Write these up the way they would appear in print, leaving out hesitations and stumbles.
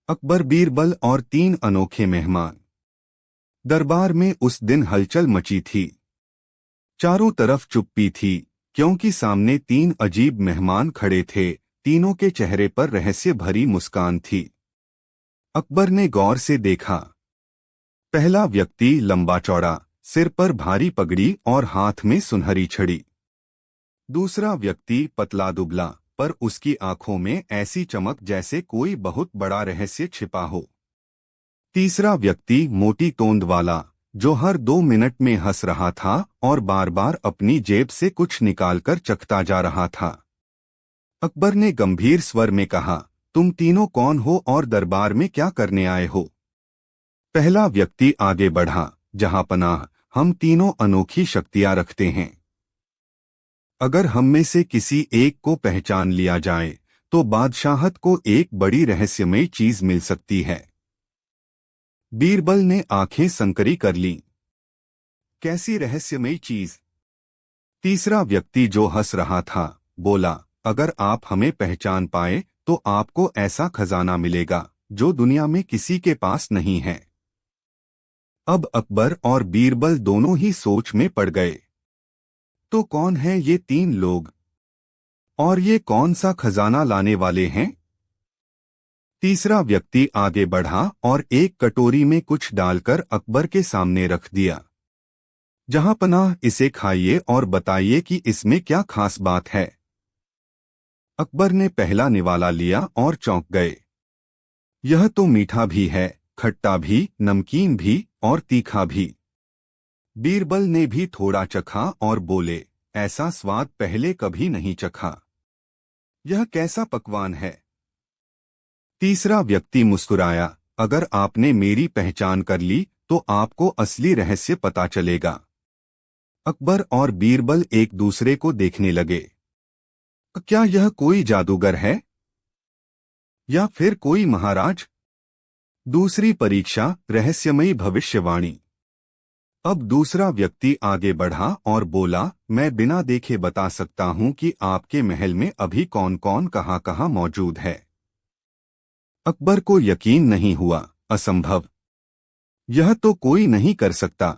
अकबर, बीरबल और 3 अनोखे मेहमान। दरबार में उस दिन हलचल मची थी। चारों तरफ चुप्पी थी, क्योंकि सामने 3 अजीब मेहमान खड़े थे। तीनों के चेहरे पर रहस्य भरी मुस्कान थी। अकबर ने गौर से देखा। पहला व्यक्ति लंबा चौड़ा, सिर पर भारी पगड़ी और हाथ में सुनहरी छड़ी। दूसरा व्यक्ति पतला दुबला, पर उसकी आंखों में ऐसी चमक जैसे कोई बहुत बड़ा रहस्य छिपा हो। तीसरा व्यक्ति मोटी तोंद वाला, जो हर 2 मिनट में हंस रहा था और बार बार अपनी जेब से कुछ निकालकर चखता जा रहा था। अकबर ने गंभीर स्वर में कहा, तुम तीनों कौन हो और दरबार में क्या करने आए हो? पहला व्यक्ति आगे बढ़ा, जहांपनाह, हम तीनों अनोखी शक्तियां रखते हैं। अगर हम में से किसी एक को पहचान लिया जाए तो बादशाहत को एक बड़ी रहस्यमयी चीज मिल सकती है। बीरबल ने आंखें संकरी कर लीं। कैसी रहस्यमयी चीज? तीसरा व्यक्ति, जो हंस रहा था, बोला, अगर आप हमें पहचान पाए तो आपको ऐसा खजाना मिलेगा जो दुनिया में किसी के पास नहीं है। अब अकबर और बीरबल दोनों ही सोच में पड़ गए। तो कौन है ये 3 लोग? और ये कौन सा खजाना लाने वाले हैं? तीसरा व्यक्ति आगे बढ़ा और एक कटोरी में कुछ डालकर अकबर के सामने रख दिया। जहांपनाह, इसे खाइए और बताइए कि इसमें क्या खास बात है। अकबर ने पहला निवाला लिया और चौंक गए। यह तो मीठा भी है, खट्टा भी, नमकीन भी और तीखा भी। बीरबल ने भी थोड़ा चखा और बोले, ऐसा स्वाद पहले कभी नहीं चखा। यह कैसा पकवान है? तीसरा व्यक्ति मुस्कुराया, अगर आपने मेरी पहचान कर ली तो आपको असली रहस्य पता चलेगा। अकबर और बीरबल एक दूसरे को देखने लगे। क्या यह कोई जादूगर है या फिर कोई महाराज? दूसरी परीक्षा, रहस्यमयी भविष्यवाणी। अब दूसरा व्यक्ति आगे बढ़ा और बोला, मैं बिना देखे बता सकता हूं कि आपके महल में अभी कौन कौन कहां मौजूद है। अकबर को यकीन नहीं हुआ, असंभव, यह तो कोई नहीं कर सकता।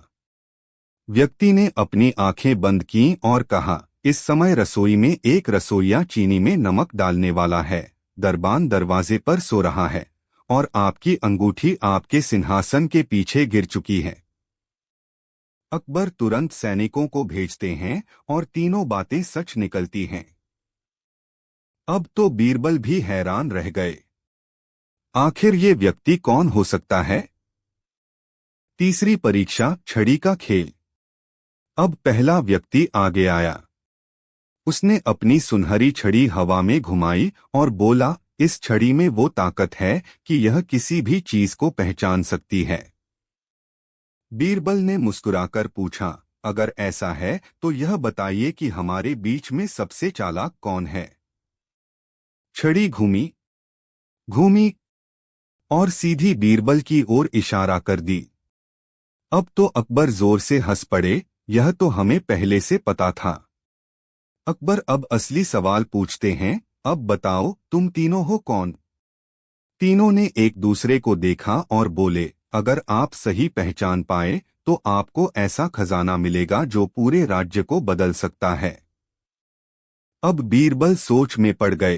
व्यक्ति ने अपनी आंखें बंद कीं और कहा, इस समय रसोई में एक रसोइया चीनी में नमक डालने वाला है। दरबान दरवाजे पर सो रहा है और आपकी अंगूठी आपके सिंहासन के पीछे गिर चुकी है। अकबर तुरंत सैनिकों को भेजते हैं और तीनों बातें सच निकलती हैं। अब तो बीरबल भी हैरान रह गए। आखिर ये व्यक्ति कौन हो सकता है? तीसरी परीक्षा, छड़ी का खेल। अब पहला व्यक्ति आगे आया। उसने अपनी सुनहरी छड़ी हवा में घुमाई और बोला, इस छड़ी में वो ताकत है कि यह किसी भी चीज को पहचान सकती है। बीरबल ने मुस्कुराकर पूछा, अगर ऐसा है तो यह बताइए कि हमारे बीच में सबसे चालाक कौन है? छड़ी घूमी घूमी और सीधी बीरबल की ओर इशारा कर दी। अब तो अकबर जोर से हंस पड़े, यह तो हमें पहले से पता था। अकबर अब असली सवाल पूछते हैं, अब बताओ तुम तीनों हो कौन? तीनों ने एक दूसरे को देखा और बोले, अगर आप सही पहचान पाए तो आपको ऐसा खजाना मिलेगा जो पूरे राज्य को बदल सकता है। अब बीरबल सोच में पड़ गए।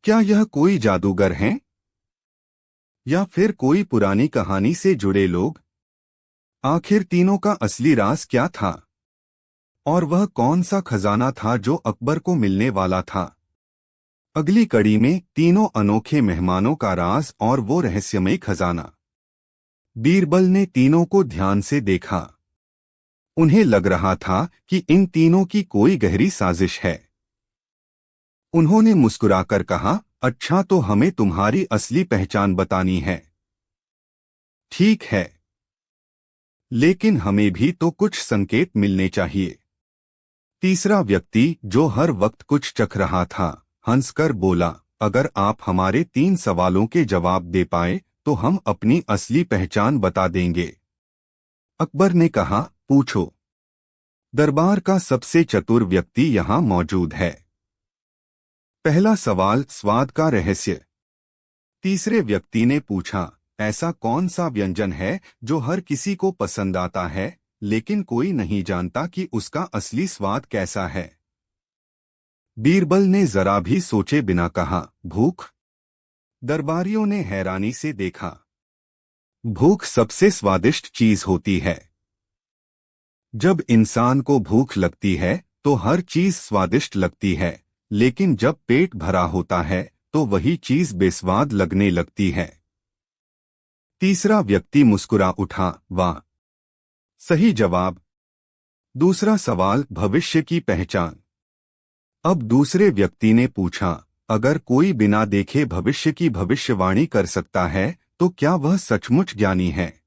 क्या यह कोई जादूगर हैं या फिर कोई पुरानी कहानी से जुड़े लोग? आखिर तीनों का असली राज क्या था और वह कौन सा खजाना था जो अकबर को मिलने वाला था? अगली कड़ी में तीनों अनोखे मेहमानों का राज और वो रहस्यमय खजाना। बीरबल ने तीनों को ध्यान से देखा। उन्हें लग रहा था कि इन तीनों की कोई गहरी साजिश है। उन्होंने मुस्कुराकर कहा, अच्छा तो हमें तुम्हारी असली पहचान बतानी है। ठीक है, लेकिन हमें भी तो कुछ संकेत मिलने चाहिए। तीसरा व्यक्ति, जो हर वक्त कुछ चख रहा था, हंसकर बोला, अगर आप हमारे 3 सवालों के जवाब दे पाए तो हम अपनी असली पहचान बता देंगे। अकबर ने कहा, पूछो। दरबार का सबसे चतुर व्यक्ति यहाँ मौजूद है। पहला सवाल, स्वाद का रहस्य। तीसरे व्यक्ति ने पूछा, ऐसा कौन सा व्यंजन है जो हर किसी को पसंद आता है, लेकिन कोई नहीं जानता कि उसका असली स्वाद कैसा है? बीरबल ने जरा भी सोचे बिना कहा, भूख। दरबारियों ने हैरानी से देखा। भूख सबसे स्वादिष्ट चीज होती है। जब इंसान को भूख लगती है तो हर चीज स्वादिष्ट लगती है, लेकिन जब पेट भरा होता है तो वही चीज बेस्वाद लगने लगती है। तीसरा व्यक्ति मुस्कुरा उठा, वाह, सही जवाब। दूसरा सवाल, भविष्य की पहचान। अब दूसरे व्यक्ति ने पूछा, अगर कोई बिना देखे भविष्य की भविष्यवाणी कर सकता है तो क्या वह सचमुच ज्ञानी है?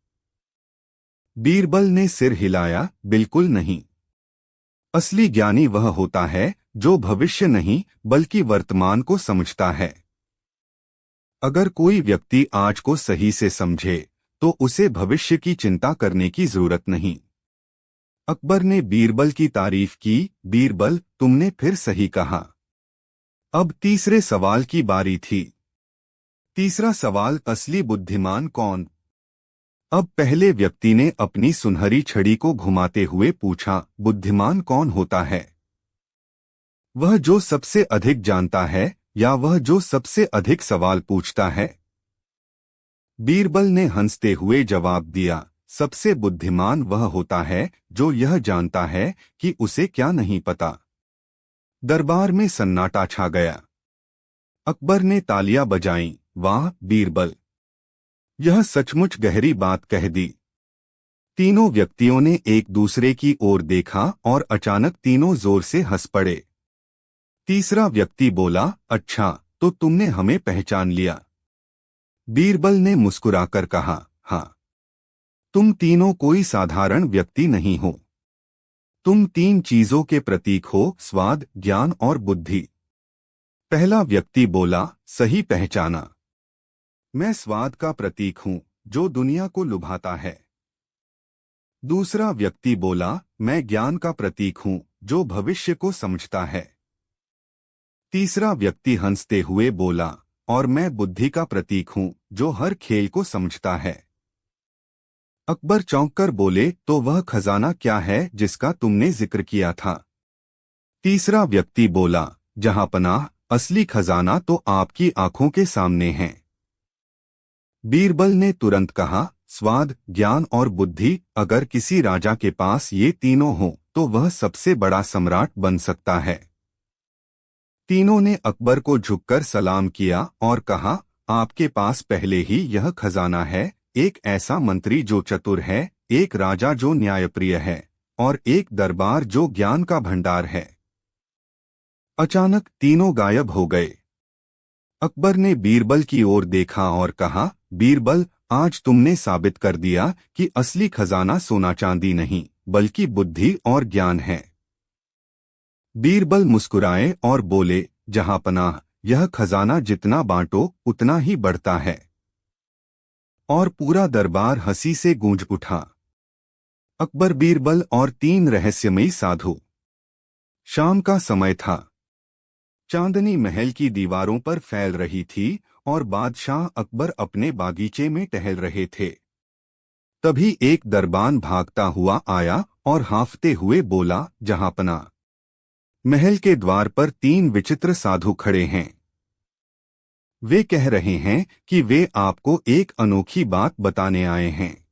बीरबल ने सिर हिलाया, बिल्कुल नहीं। असली ज्ञानी वह होता है जो भविष्य नहीं बल्कि वर्तमान को समझता है। अगर कोई व्यक्ति आज को सही से समझे तो उसे भविष्य की चिंता करने की जरूरत नहीं। अकबर ने बीरबल की तारीफ की, बीरबल, तुमने फिर सही कहा। अब तीसरे सवाल की बारी थी। तीसरा सवाल, असली बुद्धिमान कौन? अब पहले व्यक्ति ने अपनी सुनहरी छड़ी को घुमाते हुए पूछा, बुद्धिमान कौन होता है? वह जो सबसे अधिक जानता है या वह जो सबसे अधिक सवाल पूछता है? बीरबल ने हंसते हुए जवाब दिया, सबसे बुद्धिमान वह होता है जो यह जानता है कि उसे क्या नहीं पता। दरबार में सन्नाटा छा गया। अकबर ने तालियां बजाईं, वाह बीरबल, यह सचमुच गहरी बात कह दी। तीनों व्यक्तियों ने एक दूसरे की ओर देखा और अचानक तीनों जोर से हंस पड़े। तीसरा व्यक्ति बोला, अच्छा, तो तुमने हमें पहचान लिया। बीरबल ने मुस्कुराकर कहा, हाँ, तुम तीनों कोई साधारण व्यक्ति नहीं हो। तुम तीन चीजों के प्रतीक हो, स्वाद, ज्ञान और बुद्धि। पहला व्यक्ति बोला, सही पहचाना। मैं स्वाद का प्रतीक हूं जो दुनिया को लुभाता है। दूसरा व्यक्ति बोला, मैं ज्ञान का प्रतीक हूं जो भविष्य को समझता है। तीसरा व्यक्ति हंसते हुए बोला, और मैं बुद्धि का प्रतीक हूं जो हर खेल को समझता है। अकबर चौंककर बोले, तो वह खजाना क्या है जिसका तुमने जिक्र किया था? तीसरा व्यक्ति बोला, जहांपनाह, असली खजाना तो आपकी आंखों के सामने है। बीरबल ने तुरंत कहा, स्वाद, ज्ञान और बुद्धि, अगर किसी राजा के पास ये तीनों हों तो वह सबसे बड़ा सम्राट बन सकता है। तीनों ने अकबर को झुककर सलाम किया और कहा, आपके पास पहले ही यह खजाना है, एक ऐसा मंत्री जो चतुर है, एक राजा जो न्यायप्रिय है और एक दरबार जो ज्ञान का भंडार है। अचानक तीनों गायब हो गए। अकबर ने बीरबल की ओर देखा और कहा, बीरबल, आज तुमने साबित कर दिया कि असली खजाना सोना चांदी नहीं बल्कि बुद्धि और ज्ञान है। बीरबल मुस्कुराए और बोले, जहांपनाह, यह खजाना जितना बांटो उतना ही बढ़ता है। और पूरा दरबार हंसी से गूंज उठा। अकबर, बीरबल और तीन रहस्यमयी साधु। शाम का समय था। चांदनी महल की दीवारों पर फैल रही थी और बादशाह अकबर अपने बागीचे में टहल रहे थे। तभी एक दरबान भागता हुआ आया और हांफते हुए बोला, जहांपनाह, महल के द्वार पर तीन विचित्र साधु खड़े हैं। वे कह रहे हैं कि वे आपको एक अनोखी बात बताने आए हैं।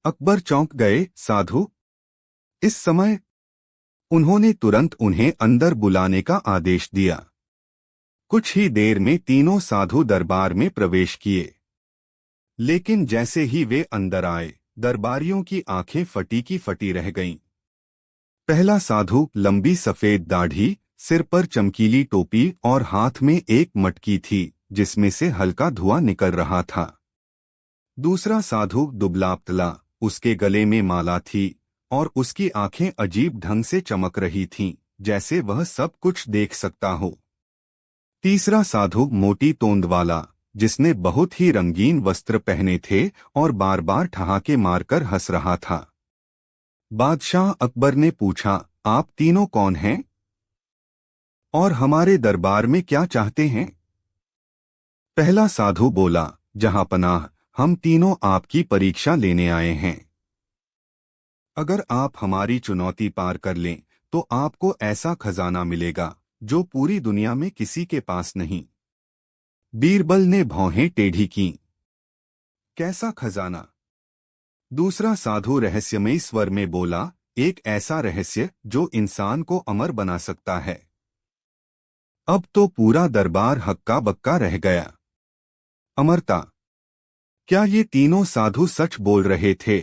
अकबर चौंक गए, साधु? इस समय? उन्होंने तुरंत उन्हें अंदर बुलाने का आदेश दिया। कुछ ही देर में तीनों साधु दरबार में प्रवेश किए। लेकिन जैसे ही वे अंदर आए, दरबारियों की आंखें फटी की फटी रह गईं। पहला साधु, लंबी सफेद दाढ़ी, सिर पर चमकीली टोपी और हाथ में एक मटकी थी जिसमें से हल्का धुआं निकल रहा था। दूसरा साधु, दुबला-पतला, उसके गले में माला थी और उसकी आंखें अजीब ढंग से चमक रही थीं, जैसे वह सब कुछ देख सकता हो। तीसरा साधु, मोटी तोंद वाला, जिसने बहुत ही रंगीन वस्त्र पहने थे और बार बार ठहाके मारकर हंस रहा था। बादशाह अकबर ने पूछा, आप तीनों कौन हैं और हमारे दरबार में क्या चाहते हैं? पहला साधु बोला, जहांपनाह, हम तीनों आपकी परीक्षा लेने आए हैं। अगर आप हमारी चुनौती पार कर लें तो आपको ऐसा खजाना मिलेगा जो पूरी दुनिया में किसी के पास नहीं। बीरबल ने भौहें टेढ़ी कीं। कैसा खजाना? दूसरा साधु रहस्यमयी स्वर में बोला, एक ऐसा रहस्य जो इंसान को अमर बना सकता है। अब तो पूरा दरबार हक्का बक्का रह गया। अमरता? क्या ये तीनों साधु सच बोल रहे थे?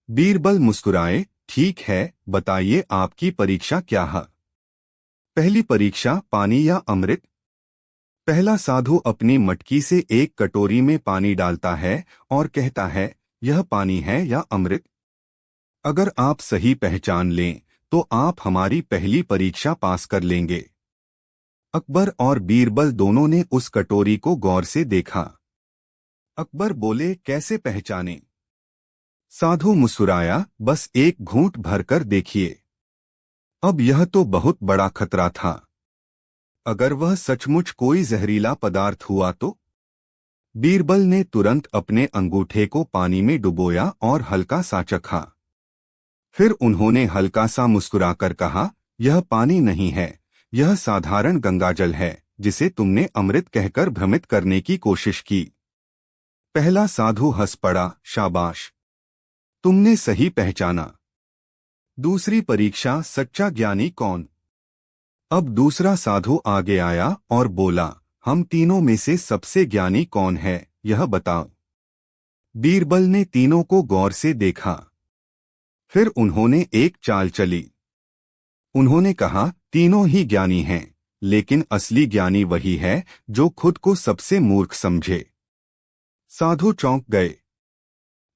बीरबल मुस्कुराए, ठीक है, बताइए आपकी परीक्षा क्या है? पहली परीक्षा, पानी या अमृत? पहला साधु अपनी मटकी से एक कटोरी में पानी डालता है और कहता है, यह पानी है या अमृत? अगर आप सही पहचान लें तो आप हमारी पहली परीक्षा पास कर लेंगे। अकबर और बीरबल दोनों ने उस कटोरी को गौर से देखा। अकबर बोले, कैसे पहचाने? साधु मुस्कुराया, बस एक घूंट भरकर देखिए। अब यह तो बहुत बड़ा खतरा था। अगर वह सचमुच कोई जहरीला पदार्थ हुआ तो? बीरबल ने तुरंत अपने अंगूठे को पानी में डुबोया और हल्का सा चखा। फिर उन्होंने हल्का सा मुस्कुराकर कहा, यह पानी नहीं है, यह साधारण गंगाजल है जिसे तुमने अमृत कहकर भ्रमित करने की कोशिश की। पहला साधु हंस पड़ा, शाबाश, तुमने सही पहचाना। दूसरी परीक्षा, सच्चा ज्ञानी कौन? अब दूसरा साधु आगे आया और बोला, हम तीनों में से सबसे ज्ञानी कौन है, यह बताओ। बीरबल ने तीनों को गौर से देखा। फिर उन्होंने एक चाल चली। उन्होंने कहा, तीनों ही ज्ञानी हैं, लेकिन असली ज्ञानी वही है जो खुद को सबसे मूर्ख समझे। साधु चौंक गए।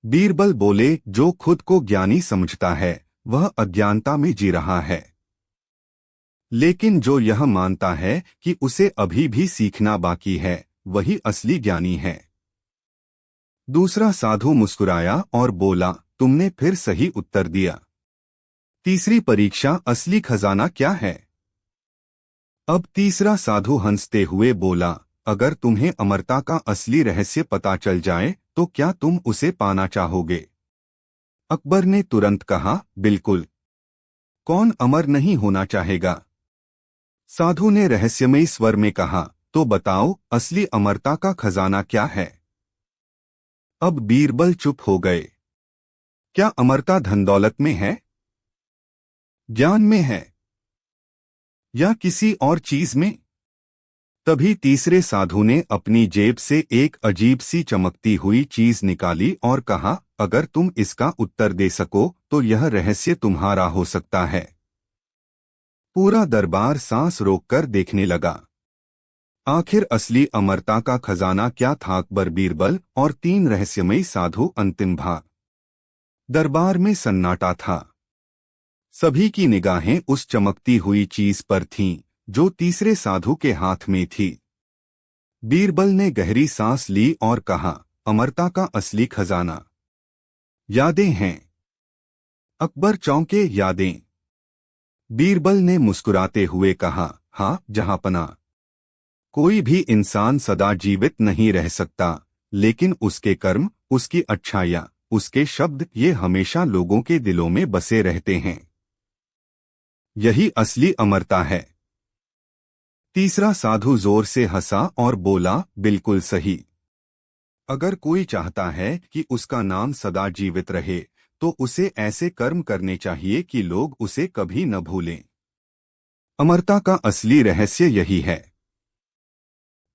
बीरबल बोले, जो खुद को ज्ञानी समझता है वह अज्ञानता में जी रहा है, लेकिन जो यह मानता है कि उसे अभी भी सीखना बाकी है वही असली ज्ञानी है। दूसरा साधु मुस्कुराया और बोला, तुमने फिर सही उत्तर दिया। तीसरी परीक्षा, असली खजाना क्या है? अब तीसरा साधु हंसते हुए बोला, अगर तुम्हें अमरता का असली रहस्य पता चल जाए तो क्या तुम उसे पाना चाहोगे? अकबर ने तुरंत कहा, बिल्कुल, कौन अमर नहीं होना चाहेगा? साधु ने रहस्यमयी स्वर में कहा, तो बताओ असली अमरता का खजाना क्या है? अब बीरबल चुप हो गए। क्या अमरता धन दौलत में है, ज्ञान में है, या किसी और चीज में? तभी तीसरे साधु ने अपनी जेब से एक अजीब सी चमकती हुई चीज निकाली और कहा, अगर तुम इसका उत्तर दे सको तो यह रहस्य तुम्हारा हो सकता है। पूरा दरबार सांस रोककर देखने लगा। आखिर असली अमरता का खजाना क्या था? अकबर, बीरबल और तीन रहस्यमयी साधु। अंतिम भाग। दरबार में सन्नाटा था। सभी की निगाहें उस चमकती हुई चीज पर थीं जो तीसरे साधु के हाथ में थी। बीरबल ने गहरी सांस ली और कहा, अमरता का असली खजाना यादें हैं। अकबर चौंके, यादें? बीरबल ने मुस्कुराते हुए कहा, हाँ जहांपना, कोई भी इंसान सदा जीवित नहीं रह सकता, लेकिन उसके कर्म, उसकी अच्छाइयाँ, उसके शब्द, ये हमेशा लोगों के दिलों में बसे रहते हैं। यही असली अमरता है। तीसरा साधु जोर से हंसा और बोला, बिल्कुल सही। अगर कोई चाहता है कि उसका नाम सदा जीवित रहे तो उसे ऐसे कर्म करने चाहिए कि लोग उसे कभी न भूलें। अमरता का असली रहस्य यही है।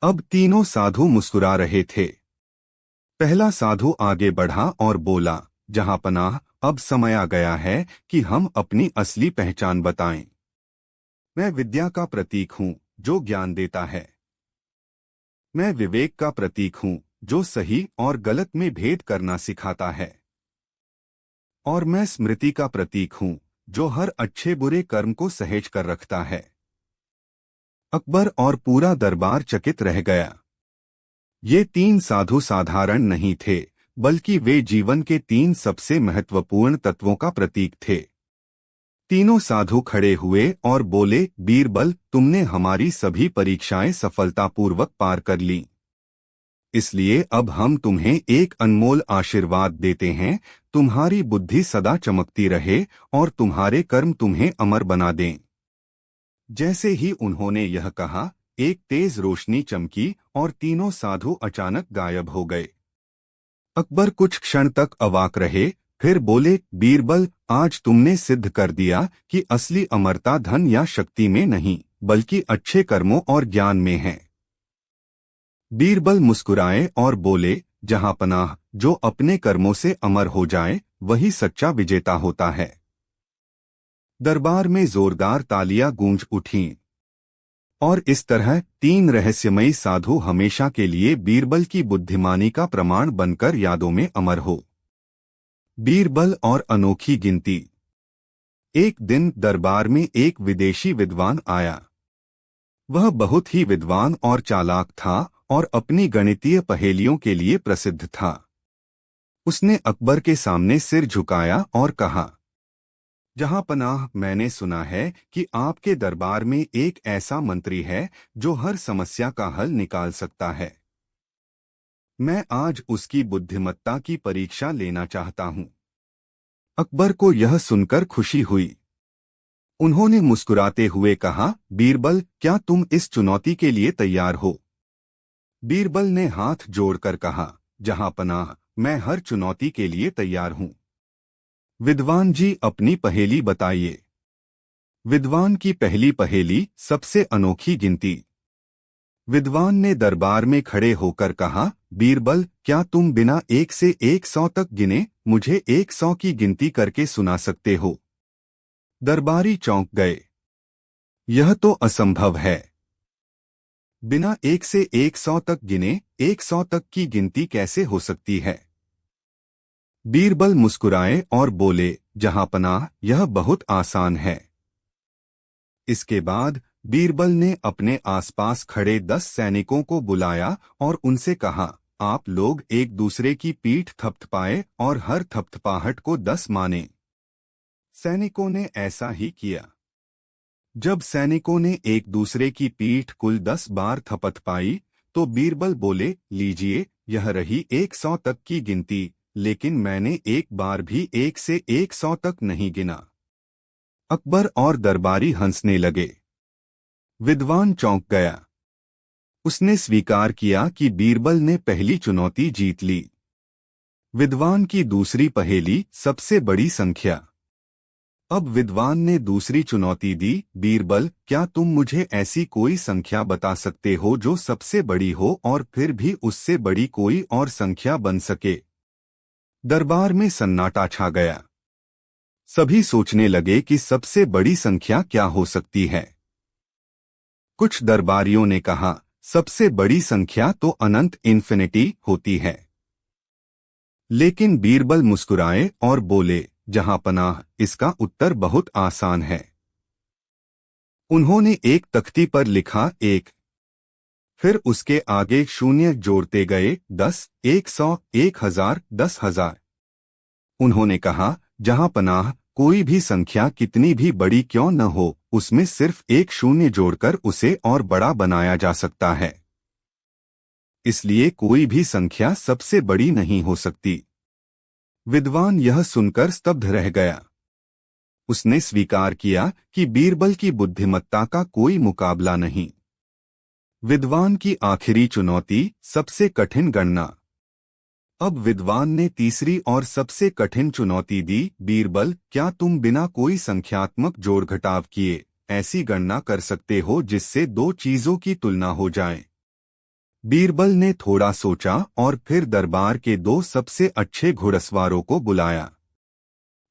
अब तीनों साधु मुस्कुरा रहे थे। पहला साधु आगे बढ़ा और बोला, जहांपनाह, अब समय आ गया है कि हम अपनी असली पहचान बताएं। मैं विद्या का प्रतीक हूं जो ज्ञान देता है। मैं विवेक का प्रतीक हूं जो सही और गलत में भेद करना सिखाता है। और मैं स्मृति का प्रतीक हूं जो हर अच्छे बुरे कर्म को सहेज कर रखता है। अकबर और पूरा दरबार चकित रह गया। ये तीन साधु साधारण नहीं थे, बल्कि वे जीवन के तीन सबसे महत्वपूर्ण तत्वों का प्रतीक थे। तीनों साधु खड़े हुए और बोले, बीरबल, तुमने हमारी सभी परीक्षाएं सफलतापूर्वक पार कर ली। इसलिए अब हम तुम्हें एक अनमोल आशीर्वाद देते हैं, तुम्हारी बुद्धि सदा चमकती रहे और तुम्हारे कर्म तुम्हें अमर बना दें। जैसे ही उन्होंने यह कहा, एक तेज रोशनी चमकी और तीनों साधु अचानक गायब हो गए। अकबर कुछ क्षण तक अवाक रहे, फिर बोले, बीरबल, आज तुमने सिद्ध कर दिया कि असली अमरता धन या शक्ति में नहीं, बल्कि अच्छे कर्मों और ज्ञान में है। बीरबल मुस्कुराए और बोले, जहांपनाह, जो अपने कर्मों से अमर हो जाए वही सच्चा विजेता होता है। दरबार में जोरदार तालियां गूंज उठीं और इस तरह तीन रहस्यमयी साधु हमेशा के लिए बीरबल की बुद्धिमानी का प्रमाण बनकर यादों में अमर हो। बीरबल और अनोखी गिनती। एक दिन दरबार में एक विदेशी विद्वान आया। वह बहुत ही विद्वान और चालाक था और अपनी गणितीय पहेलियों के लिए प्रसिद्ध था। उसने अकबर के सामने सिर झुकाया और कहा, जहांपनाह, मैंने सुना है कि आपके दरबार में एक ऐसा मंत्री है जो हर समस्या का हल निकाल सकता है। मैं आज उसकी बुद्धिमत्ता की परीक्षा लेना चाहता हूं। अकबर को यह सुनकर खुशी हुई। उन्होंने मुस्कुराते हुए कहा, बीरबल, क्या तुम इस चुनौती के लिए तैयार हो? बीरबल ने हाथ जोड़कर कहा, जहांपनाह, मैं हर चुनौती के लिए तैयार हूं। विद्वान जी, अपनी पहेली बताइए। विद्वान की पहली पहेली, सबसे अनोखी गिनती। विद्वान ने दरबार में खड़े होकर कहा, बीरबल, क्या तुम बिना 1 से 100 तक गिने मुझे 100 की गिनती करके सुना सकते हो? दरबारी चौंक गए। यह तो असंभव है। बिना 1 से 100 तक गिने 100 तक की गिनती कैसे हो सकती है? बीरबल मुस्कुराए और बोले, जहांपनाह, यह बहुत आसान है। इसके बाद बीरबल ने अपने आसपास खड़े 10 सैनिकों को बुलाया और उनसे कहा, आप लोग एक दूसरे की पीठ थपथपाए और हर थपथपाहट को 10 माने। सैनिकों ने ऐसा ही किया। जब सैनिकों ने एक दूसरे की पीठ कुल 10 बार थपथपाई तो बीरबल बोले, लीजिए, यह रही 100 तक की गिनती, लेकिन मैंने एक बार भी 1 से 100 तक नहीं गिना। अकबर और दरबारी हंसने लगे। विद्वान चौंक गया। उसने स्वीकार किया कि बीरबल ने पहली चुनौती जीत ली। विद्वान की दूसरी पहेली, सबसे बड़ी संख्या। अब विद्वान ने दूसरी चुनौती दी, बीरबल, क्या तुम मुझे ऐसी कोई संख्या बता सकते हो जो सबसे बड़ी हो और फिर भी उससे बड़ी कोई और संख्या बन सके? दरबार में सन्नाटा छा गया। सभी सोचने लगे कि सबसे बड़ी संख्या क्या हो सकती है। कुछ दरबारियों ने कहा, सबसे बड़ी संख्या तो अनंत इन्फिनिटी होती है। लेकिन बीरबल मुस्कुराए और बोले, जहांपनाह, इसका उत्तर बहुत आसान है। उन्होंने एक तख्ती पर लिखा 1, फिर उसके आगे शून्य जोड़ते गए, 10, 100, 1000, 10,000। उन्होंने कहा, जहांपनाह, कोई भी संख्या कितनी भी बड़ी क्यों न हो, उसमें सिर्फ एक शून्य जोड़कर उसे और बड़ा बनाया जा सकता है। इसलिए कोई भी संख्या सबसे बड़ी नहीं हो सकती। विद्वान यह सुनकर स्तब्ध रह गया। उसने स्वीकार किया कि बीरबल की बुद्धिमत्ता का कोई मुकाबला नहीं। विद्वान की आखिरी चुनौती, सबसे कठिन गणना। अब विद्वान ने तीसरी और सबसे कठिन चुनौती दी, बीरबल, क्या तुम बिना कोई संख्यात्मक जोड़ घटाव किए ऐसी गणना कर सकते हो जिससे दो चीजों की तुलना हो जाए? बीरबल ने थोड़ा सोचा और फिर दरबार के 2 सबसे अच्छे घुड़सवारों को बुलाया।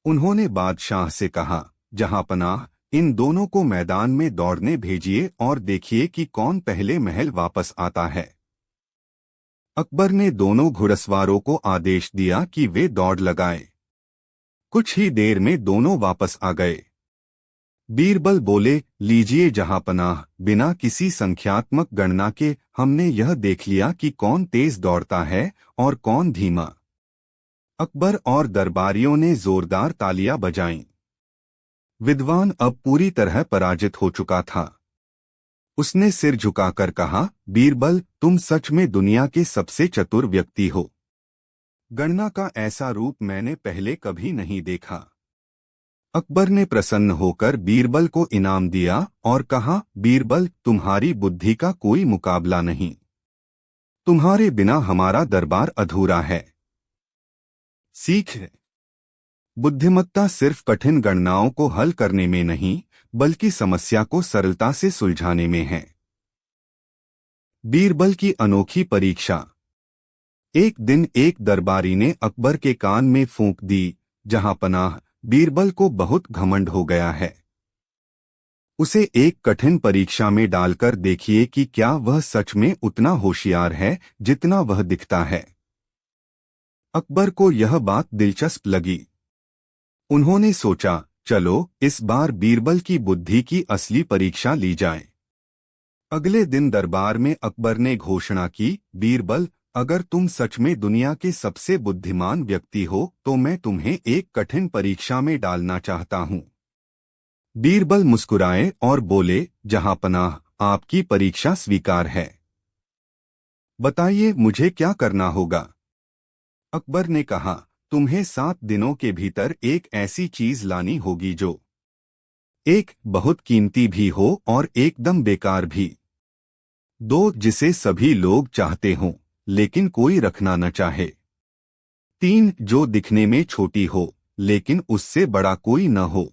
उन्होंने बादशाह से कहा, जहांपनाह, इन दोनों को मैदान में दौड़ने भेजिए और देखिए कि कौन पहले महल वापस आता है। अकबर ने दोनों घुड़सवारों को आदेश दिया कि वे दौड़ लगाएं। कुछ ही देर में दोनों वापस आ गए। बीरबल बोले, लीजिए जहांपनाह, बिना किसी संख्यात्मक गणना के हमने यह देख लिया कि कौन तेज दौड़ता है और कौन धीमा। अकबर और दरबारियों ने जोरदार तालियां बजाईं। विद्वान अब पूरी तरह पराजित हो चुका था। उसने सिर झुकाकर कहा, बीरबल, तुम सच में दुनिया के सबसे चतुर व्यक्ति हो। गणना का ऐसा रूप मैंने पहले कभी नहीं देखा। अकबर ने प्रसन्न होकर बीरबल को इनाम दिया और कहा, बीरबल, तुम्हारी बुद्धि का कोई मुकाबला नहीं। तुम्हारे बिना हमारा दरबार अधूरा है। सीख है। बुद्धिमत्ता सिर्फ कठिन गणनाओं को हल करने में नहीं, बल्कि समस्या को सरलता से सुलझाने में है। बीरबल की अनोखी परीक्षा। एक दिन एक दरबारी ने अकबर के कान में फूंक दी, जहां पनाह, बीरबल को बहुत घमंड हो गया है। उसे एक कठिन परीक्षा में डालकर देखिए कि क्या वह सच में उतना होशियार है जितना वह दिखता है। अकबर को यह बात दिलचस्प लगी। उन्होंने सोचा, चलो इस बार बीरबल की बुद्धि की असली परीक्षा ली जाए। अगले दिन दरबार में अकबर ने घोषणा की, बीरबल, अगर तुम सच में दुनिया के सबसे बुद्धिमान व्यक्ति हो तो मैं तुम्हें एक कठिन परीक्षा में डालना चाहता हूं। बीरबल मुस्कुराए और बोले, जहां पनाह, आपकी परीक्षा स्वीकार है। बताइए मुझे क्या करना होगा। अकबर ने कहा, तुम्हें 7 दिनों के भीतर एक ऐसी चीज लानी होगी जो एक बहुत कीमती भी हो और एकदम बेकार भी। 2 जिसे सभी लोग चाहते हों लेकिन कोई रखना न चाहे। 3 जो दिखने में छोटी हो लेकिन उससे बड़ा कोई न हो।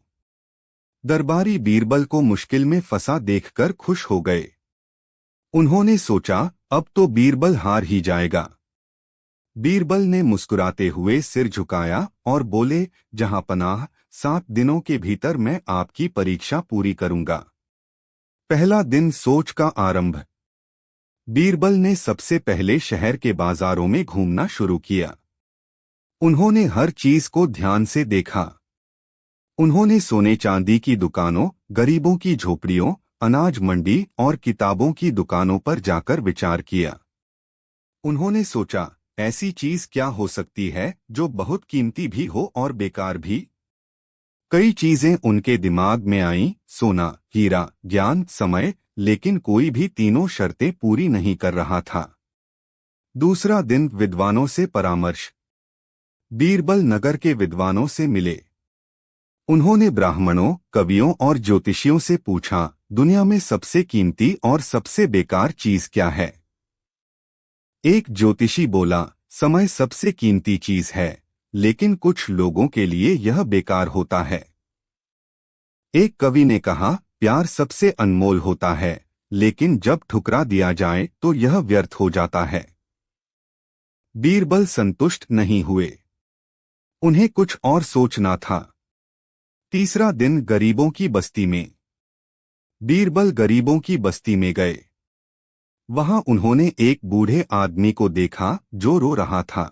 दरबारी बीरबल को मुश्किल में फंसा देखकर खुश हो गए। उन्होंने सोचा, अब तो बीरबल हार ही जाएगा। बीरबल ने मुस्कुराते हुए सिर झुकाया और बोले, जहां पनाह, 7 दिनों के भीतर मैं आपकी परीक्षा पूरी करूंगा। पहला दिन सोच का आरंभ। बीरबल ने सबसे पहले शहर के बाजारों में घूमना शुरू किया। उन्होंने हर चीज को ध्यान से देखा। उन्होंने सोने चांदी की दुकानों, गरीबों की झोपड़ियों, अनाज मंडी और किताबों की दुकानों पर जाकर विचार किया। उन्होंने सोचा, ऐसी चीज क्या हो सकती है जो बहुत कीमती भी हो और बेकार भी। कई चीजें उनके दिमाग में आईं, सोना, हीरा, ज्ञान, समय, लेकिन कोई भी तीनों शर्तें पूरी नहीं कर रहा था। दूसरा दिन विद्वानों से परामर्श। बीरबल नगर के विद्वानों से मिले। उन्होंने ब्राह्मणों, कवियों और ज्योतिषियों से पूछा, दुनिया में सबसे कीमती और सबसे बेकार चीज क्या है। एक ज्योतिषी बोला, समय सबसे कीमती चीज है, लेकिन कुछ लोगों के लिए यह बेकार होता है। एक कवि ने कहा, प्यार सबसे अनमोल होता है, लेकिन जब ठुकरा दिया जाए तो यह व्यर्थ हो जाता है। बीरबल संतुष्ट नहीं हुए। उन्हें कुछ और सोचना था। तीसरा दिन गरीबों की बस्ती में। बीरबल गरीबों की बस्ती में गए। वहां उन्होंने एक बूढ़े आदमी को देखा जो रो रहा था।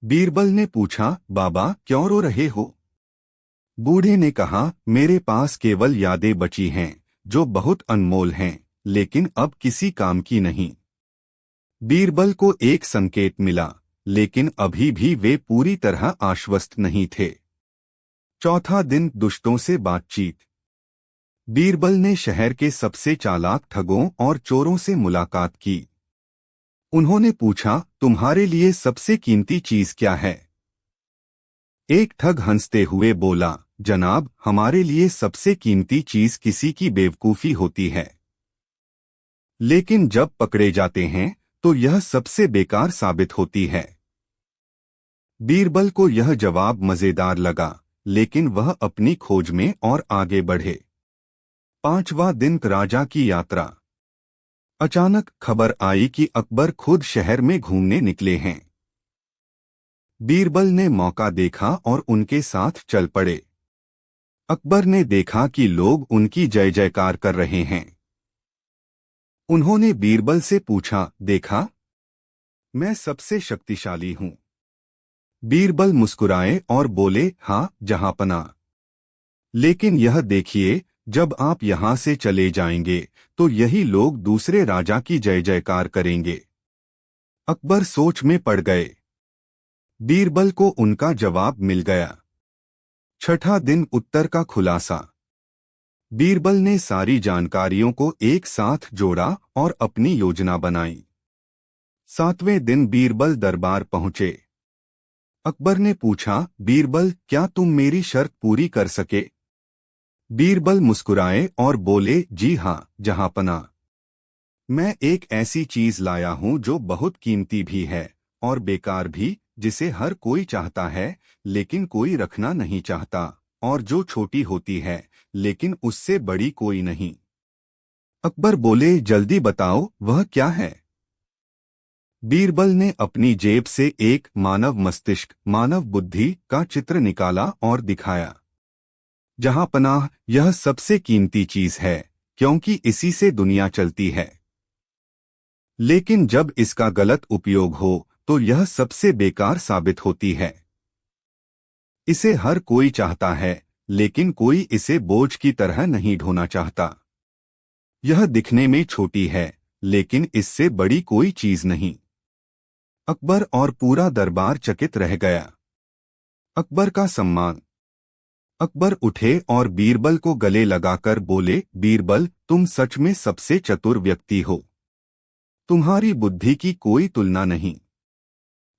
बीरबल ने पूछा, बाबा, क्यों रो रहे हो। बूढ़े ने कहा, मेरे पास केवल यादें बची हैं जो बहुत अनमोल हैं, लेकिन अब किसी काम की नहीं। बीरबल को एक संकेत मिला, लेकिन अभी भी वे पूरी तरह आश्वस्त नहीं थे। चौथा दिन दुष्टों से बातचीत। बीरबल ने शहर के सबसे चालाक ठगों और चोरों से मुलाकात की। उन्होंने पूछा, तुम्हारे लिए सबसे कीमती चीज क्या है। एक ठग हंसते हुए बोला, जनाब, हमारे लिए सबसे कीमती चीज किसी की बेवकूफी होती है। लेकिन जब पकड़े जाते हैं तो यह सबसे बेकार साबित होती है। बीरबल को यह जवाब मजेदार लगा, लेकिन वह अपनी खोज में और आगे बढ़े। 5वां दिन राजा की यात्रा। अचानक खबर आई कि अकबर खुद शहर में घूमने निकले हैं। बीरबल ने मौका देखा और उनके साथ चल पड़े। अकबर ने देखा कि लोग उनकी जय जयकार कर रहे हैं। उन्होंने बीरबल से पूछा, देखा, मैं सबसे शक्तिशाली हूं। बीरबल मुस्कुराए और बोले, हाँ जहांपना। लेकिन यह देखिए, जब आप यहां से चले जाएंगे तो यही लोग दूसरे राजा की जय जयकार करेंगे। अकबर सोच में पड़ गए। बीरबल को उनका जवाब मिल गया। छठा दिन उत्तर का खुलासा। बीरबल ने सारी जानकारियों को एक साथ जोड़ा और अपनी योजना बनाई। 7वें दिन बीरबल दरबार पहुंचे। अकबर ने पूछा, बीरबल, क्या तुम मेरी शर्त पूरी कर सके? बीरबल मुस्कुराए और बोले, जी हाँ जहांपना। मैं एक ऐसी चीज लाया हूं जो बहुत कीमती भी है और बेकार भी, जिसे हर कोई चाहता है लेकिन कोई रखना नहीं चाहता, और जो छोटी होती है लेकिन उससे बड़ी कोई नहीं। अकबर बोले, जल्दी बताओ वह क्या है? बीरबल ने अपनी जेब से एक मानव मस्तिष्क, मानव बुद्धि का चित्र निकाला और दिखाया। जहांपनाह, यह सबसे कीमती चीज है क्योंकि इसी से दुनिया चलती है। लेकिन जब इसका गलत उपयोग हो तो यह सबसे बेकार साबित होती है। इसे हर कोई चाहता है लेकिन कोई इसे बोझ की तरह नहीं ढोना चाहता। यह दिखने में छोटी है लेकिन इससे बड़ी कोई चीज नहीं। अकबर और पूरा दरबार चकित रह गया। अकबर का सम्मान। अकबर उठे और बीरबल को गले लगाकर बोले, बीरबल, तुम सच में सबसे चतुर व्यक्ति हो। तुम्हारी बुद्धि की कोई तुलना नहीं।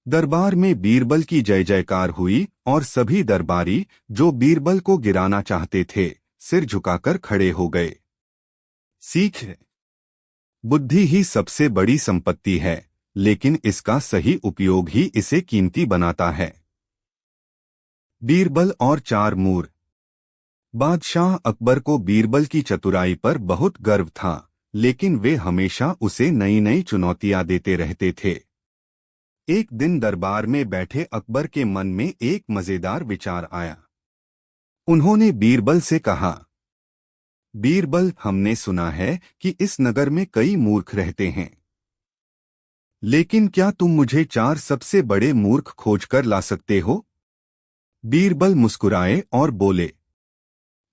दरबार में बीरबल की जय जयकार हुई और सभी दरबारी जो बीरबल को गिराना चाहते थे सिर झुकाकर खड़े हो गए। सीख है, बुद्धि ही सबसे बड़ी संपत्ति है लेकिन इसका सही उपयोग ही इसे कीमती बनाता है। बीरबल और 4 मूर। बादशाह अकबर को बीरबल की चतुराई पर बहुत गर्व था लेकिन वे हमेशा उसे नई नई चुनौतियां देते रहते थे। एक दिन दरबार में बैठे अकबर के मन में एक मजेदार विचार आया। उन्होंने बीरबल से कहा, बीरबल, हमने सुना है कि इस नगर में कई मूर्ख रहते हैं, लेकिन क्या तुम मुझे 4 सबसे बड़े मूर्ख खोजकर ला सकते हो? बीरबल मुस्कुराए और बोले,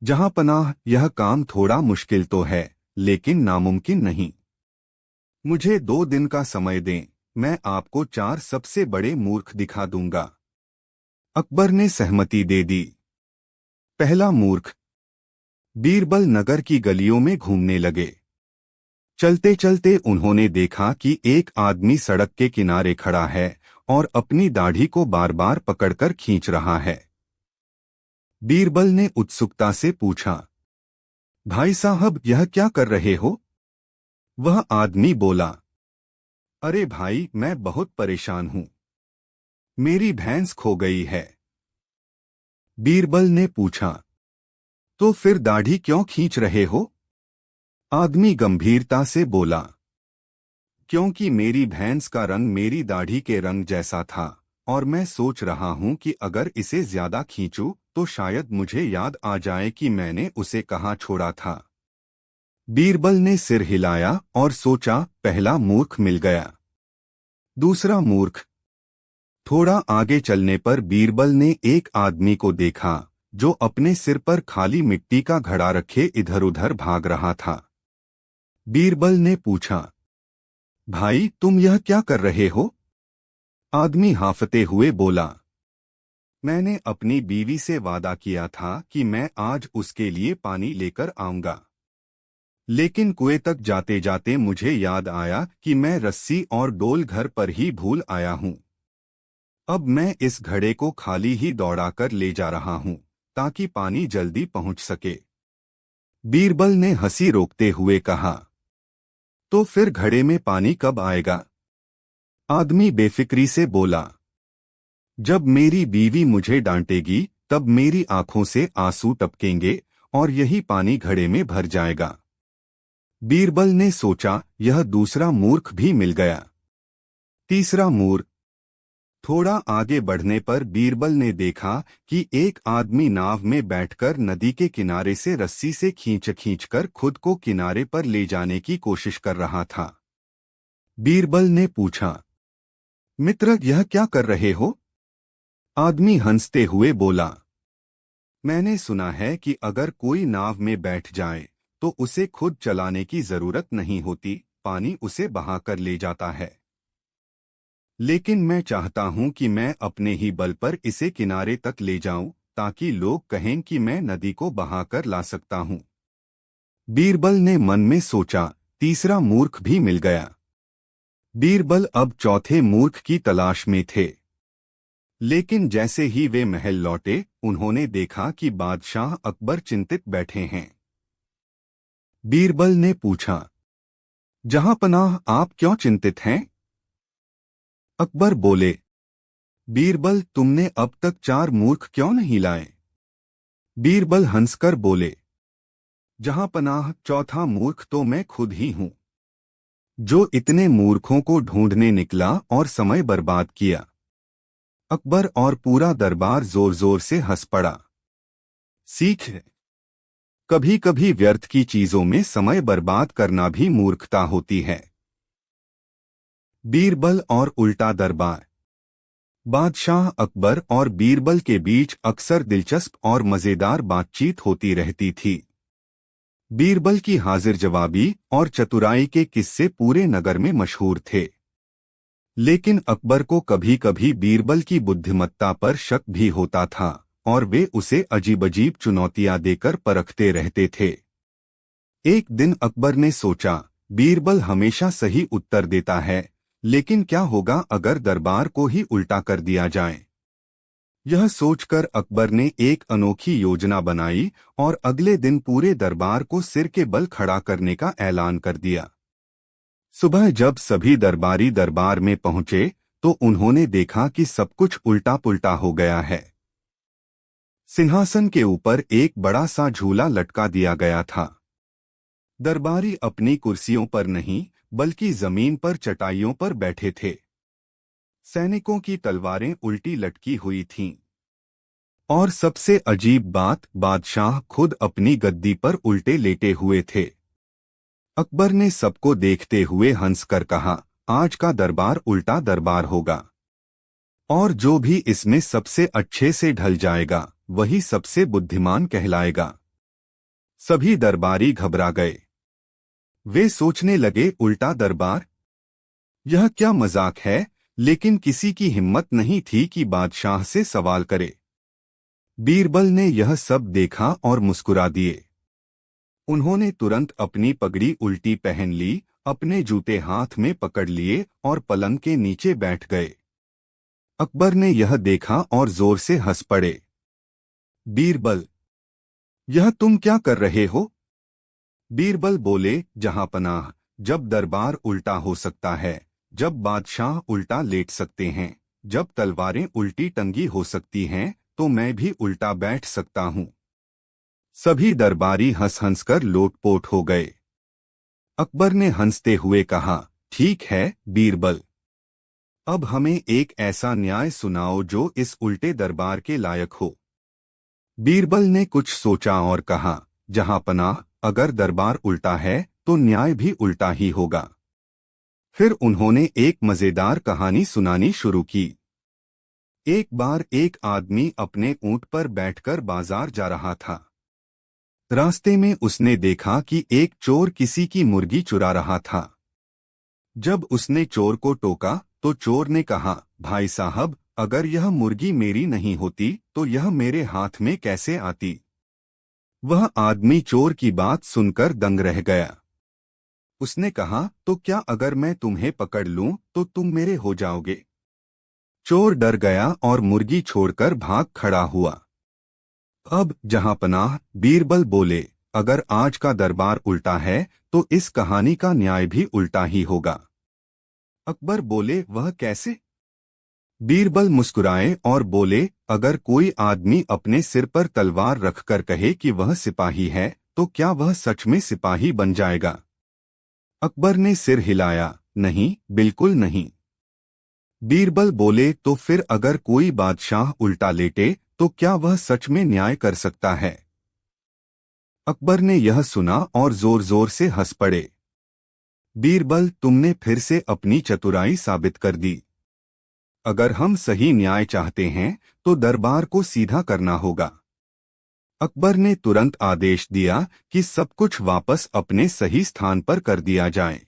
जहांपनाह, यह काम थोड़ा मुश्किल तो है लेकिन नामुमकिन नहीं। मुझे 2 दिन का समय दें, मैं आपको 4 सबसे बड़े मूर्ख दिखा दूंगा। अकबर ने सहमति दे दी। पहला मूर्ख। बीरबल नगर की गलियों में घूमने लगे। चलते चलते उन्होंने देखा कि एक आदमी सड़क के किनारे खड़ा है और अपनी दाढ़ी को बार बार पकड़कर खींच रहा है। बीरबल ने उत्सुकता से पूछा, भाई साहब, यह क्या कर रहे हो? वह आदमी बोला, अरे भाई, मैं बहुत परेशान हूं, मेरी भैंस खो गई है। बीरबल ने पूछा, तो फिर दाढ़ी क्यों खींच रहे हो? आदमी गंभीरता से बोला, क्योंकि मेरी भैंस का रंग मेरी दाढ़ी के रंग जैसा था और मैं सोच रहा हूं कि अगर इसे ज्यादा खींचूं तो शायद मुझे याद आ जाए कि मैंने उसे कहाँ छोड़ा था। बीरबल ने सिर हिलाया और सोचा, पहला मूर्ख मिल गया। दूसरा मूर्ख। थोड़ा आगे चलने पर बीरबल ने एक आदमी को देखा जो अपने सिर पर खाली मिट्टी का घड़ा रखे इधर उधर भाग रहा था। बीरबल ने पूछा, भाई, तुम यह क्या कर रहे हो? आदमी हांफते हुए बोला, मैंने अपनी बीवी से वादा किया था कि मैं आज उसके लिए पानी लेकर आऊंगा, लेकिन कुएं तक जाते जाते मुझे याद आया कि मैं रस्सी और डोल घर पर ही भूल आया हूं। अब मैं इस घड़े को खाली ही दौड़ाकर ले जा रहा हूं ताकि पानी जल्दी पहुंच सके। बीरबल ने हंसी रोकते हुए कहा, तो फिर घड़े में पानी कब आएगा? आदमी बेफिक्री से बोला, जब मेरी बीवी मुझे डांटेगी तब मेरी आंखों से आंसू टपकेंगे और यही पानी घड़े में भर जाएगा। बीरबल ने सोचा, यह दूसरा मूर्ख भी मिल गया। तीसरा मूर्ख। थोड़ा आगे बढ़ने पर बीरबल ने देखा कि एक आदमी नाव में बैठकर नदी के किनारे से रस्सी से खींचकर खुद को किनारे पर ले जाने की कोशिश कर रहा था। बीरबल ने पूछा, मित्र, यह क्या कर रहे हो? आदमी हंसते हुए बोला, मैंने सुना है कि अगर कोई नाव में बैठ जाए तो उसे खुद चलाने की जरूरत नहीं होती, पानी उसे बहाकर ले जाता है। लेकिन मैं चाहता हूं कि मैं अपने ही बल पर इसे किनारे तक ले जाऊं ताकि लोग कहें कि मैं नदी को बहाकर ला सकता हूं। बीरबल ने मन में सोचा, तीसरा मूर्ख भी मिल गया। बीरबल अब चौथे मूर्ख की तलाश में थे। लेकिन जैसे ही वे महल लौटे, उन्होंने देखा कि बादशाह अकबर चिंतित बैठे हैं। बीरबल ने पूछा, जहांपनाह, आप क्यों चिंतित हैं? अकबर बोले, बीरबल, तुमने अब तक 4 मूर्ख क्यों नहीं लाए? बीरबल हंसकर बोले, जहांपनाह, चौथा मूर्ख तो मैं खुद ही हूं, जो इतने मूर्खों को ढूंढने निकला और समय बर्बाद किया। अकबर और पूरा दरबार जोर जोर से हंस पड़ा। सीख है, कभी कभी व्यर्थ की चीजों में समय बर्बाद करना भी मूर्खता होती है। बीरबल और उल्टा दरबार। बादशाह अकबर और बीरबल के बीच अक्सर दिलचस्प और मजेदार बातचीत होती रहती थी। बीरबल की हाजिर जवाबी और चतुराई के किस्से पूरे नगर में मशहूर थे। लेकिन अकबर को कभी कभी बीरबल की बुद्धिमत्ता पर शक भी होता था और वे उसे अजीब-अजीब चुनौतियां देकर परखते रहते थे। एक दिन अकबर ने सोचा, बीरबल हमेशा सही उत्तर देता है, लेकिन क्या होगा अगर दरबार को ही उल्टा कर दिया जाए? यह सोचकर अकबर ने एक अनोखी योजना बनाई और अगले दिन पूरे दरबार को सिर के बल खड़ा करने का ऐलान कर दिया। सुबह जब सभी दरबारी दरबार में पहुंचे, तो उन्होंने देखा कि सब कुछ उल्टा पुल्टा हो गया है। सिंहासन के ऊपर एक बड़ा सा झूला लटका दिया गया था। दरबारी अपनी कुर्सियों पर नहीं, बल्कि जमीन पर चटाइयों पर बैठे थे। सैनिकों की तलवारें उल्टी लटकी हुई थीं। और सबसे अजीब बात, बादशाह खुद अपनी गद्दी पर उल्टे लेटे हुए थे। अकबर ने सबको देखते हुए हंसकर कहा, आज का दरबार उल्टा दरबार होगा, और जो भी इसमें सबसे अच्छे से ढल जाएगा, वही सबसे बुद्धिमान कहलाएगा। सभी दरबारी घबरा गए। वे सोचने लगे, उल्टा दरबार, यह क्या मजाक है? लेकिन किसी की हिम्मत नहीं थी कि बादशाह से सवाल करे। बीरबल ने यह सब देखा और मुस्कुरा दिए। उन्होंने तुरंत अपनी पगड़ी उल्टी पहन ली, अपने जूते हाथ में पकड़ लिए और पलंग के नीचे बैठ गए। अकबर ने यह देखा और जोर से हंस पड़े। बीरबल, यह तुम क्या कर रहे हो? बीरबल बोले, जहांपनाह, जब दरबार उल्टा हो सकता है, जब बादशाह उल्टा लेट सकते हैं, जब तलवारें उल्टी टंगी हो सकती हैं, तो मैं भी उल्टा बैठ सकता हूं। सभी दरबारी हंस हंस कर लोटपोट हो गए। अकबर ने हंसते हुए कहा, ठीक है बीरबल, अब हमें एक ऐसा न्याय सुनाओ जो इस उल्टे दरबार के लायक हो। बीरबल ने कुछ सोचा और कहा, जहांपनाह, अगर दरबार उल्टा है तो न्याय भी उल्टा ही होगा। फिर उन्होंने एक मजेदार कहानी सुनानी शुरू की। एक बार एक आदमी अपने ऊंट पर बैठकर बाजार जा रहा था। रास्ते में उसने देखा कि एक चोर किसी की मुर्गी चुरा रहा था। जब उसने चोर को टोका, तो चोर ने कहा, भाई साहब, अगर यह मुर्गी मेरी नहीं होती तो यह मेरे हाथ में कैसे आती? वह आदमी चोर की बात सुनकर दंग रह गया। उसने कहा, तो क्या अगर मैं तुम्हें पकड़ लूं तो तुम मेरे हो जाओगे? चोर डर गया और मुर्गी छोड़कर भाग खड़ा हुआ। अब जहांपनाह, बीरबल बोले, अगर आज का दरबार उल्टा है तो इस कहानी का न्याय भी उल्टा ही होगा। अकबर बोले, वह कैसे? बीरबल मुस्कुराए और बोले, अगर कोई आदमी अपने सिर पर तलवार रखकर कहे कि वह सिपाही है, तो क्या वह सच में सिपाही बन जाएगा? अकबर ने सिर हिलाया, नहीं, बिल्कुल नहीं। बीरबल बोले, तो फिर अगर कोई बादशाह उल्टा लेटे तो क्या वह सच में न्याय कर सकता है? अकबर ने यह सुना और जोर जोर से हंस पड़े। बीरबल, तुमने फिर से अपनी चतुराई साबित कर दी। अगर हम सही न्याय चाहते हैं तो दरबार को सीधा करना होगा। अकबर ने तुरंत आदेश दिया कि सब कुछ वापस अपने सही स्थान पर कर दिया जाए।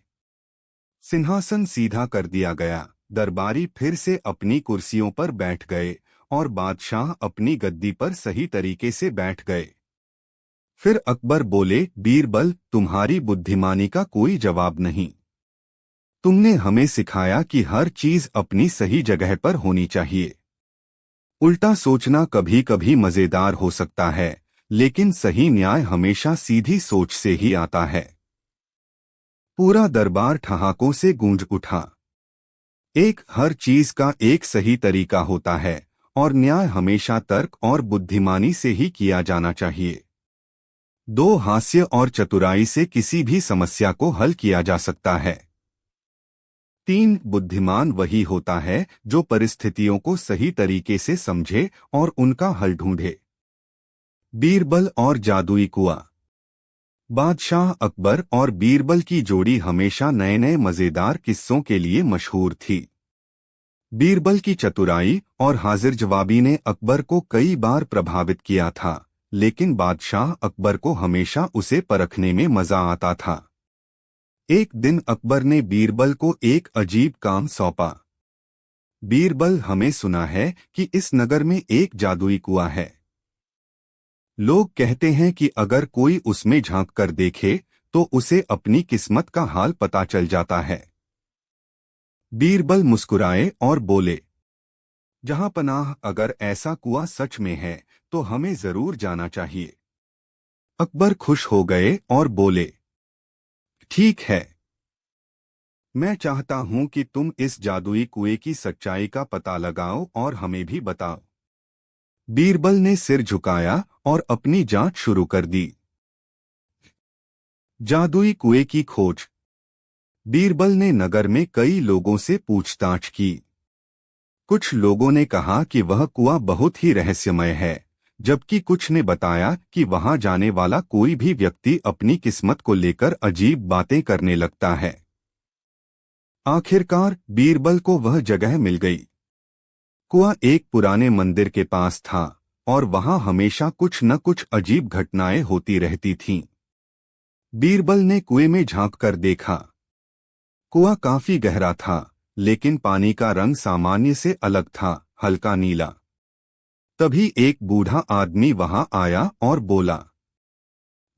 सिंहासन सीधा कर दिया गया, दरबारी फिर से अपनी कुर्सियों पर बैठ गए और बादशाह अपनी गद्दी पर सही तरीके से बैठ गए। फिर अकबर बोले, बीरबल, तुम्हारी बुद्धिमानी का कोई जवाब नहीं। तुमने हमें सिखाया कि हर चीज अपनी सही जगह पर होनी चाहिए। उल्टा सोचना कभी कभी मजेदार हो सकता है, लेकिन सही न्याय हमेशा सीधी सोच से ही आता है। पूरा दरबार ठहाकों से गूंज उठा। हर चीज का एक सही तरीका होता है और न्याय हमेशा तर्क और बुद्धिमानी से ही किया जाना चाहिए। दो, हास्य और चतुराई से किसी भी समस्या को हल किया जा सकता है। 3, बुद्धिमान वही होता है जो परिस्थितियों को सही तरीके से समझे और उनका हल ढूंढे। बीरबल और जादुई कुआं। बादशाह अकबर और बीरबल की जोड़ी हमेशा नए नए मजेदार किस्सों के लिए मशहूर थी। बीरबल की चतुराई और हाजिर जवाबी ने अकबर को कई बार प्रभावित किया था, लेकिन बादशाह अकबर को हमेशा उसे परखने में मजा आता था। एक दिन अकबर ने बीरबल को एक अजीब काम सौंपा। बीरबल, हमें सुना है कि इस नगर में एक जादुई कुआं है। लोग कहते हैं कि अगर कोई उसमें झांक कर देखे तो उसे अपनी किस्मत का हाल पता चल जाता है। बीरबल मुस्कुराए और बोले, जहां पनाह, अगर ऐसा कुआं सच में है तो हमें जरूर जाना चाहिए। अकबर खुश हो गए और बोले, ठीक है, मैं चाहता हूं कि तुम इस जादुई कुएं की सच्चाई का पता लगाओ और हमें भी बताओ। बीरबल ने सिर झुकाया और अपनी जांच शुरू कर दी। जादुई कुएं की खोज। बीरबल ने नगर में कई लोगों से पूछताछ की। कुछ लोगों ने कहा कि वह कुआं बहुत ही रहस्यमय है, जबकि कुछ ने बताया कि वहां जाने वाला कोई भी व्यक्ति अपनी किस्मत को लेकर अजीब बातें करने लगता है। आखिरकार बीरबल को वह जगह मिल गई। कुआं एक पुराने मंदिर के पास था और वहां हमेशा कुछ न कुछ अजीब घटनाएं होती रहती थीं। बीरबल ने कुएं में झांक कर देखा। कुआं काफी गहरा था, लेकिन पानी का रंग सामान्य से अलग था, हल्का नीला। तभी एक बूढ़ा आदमी वहां आया और बोला,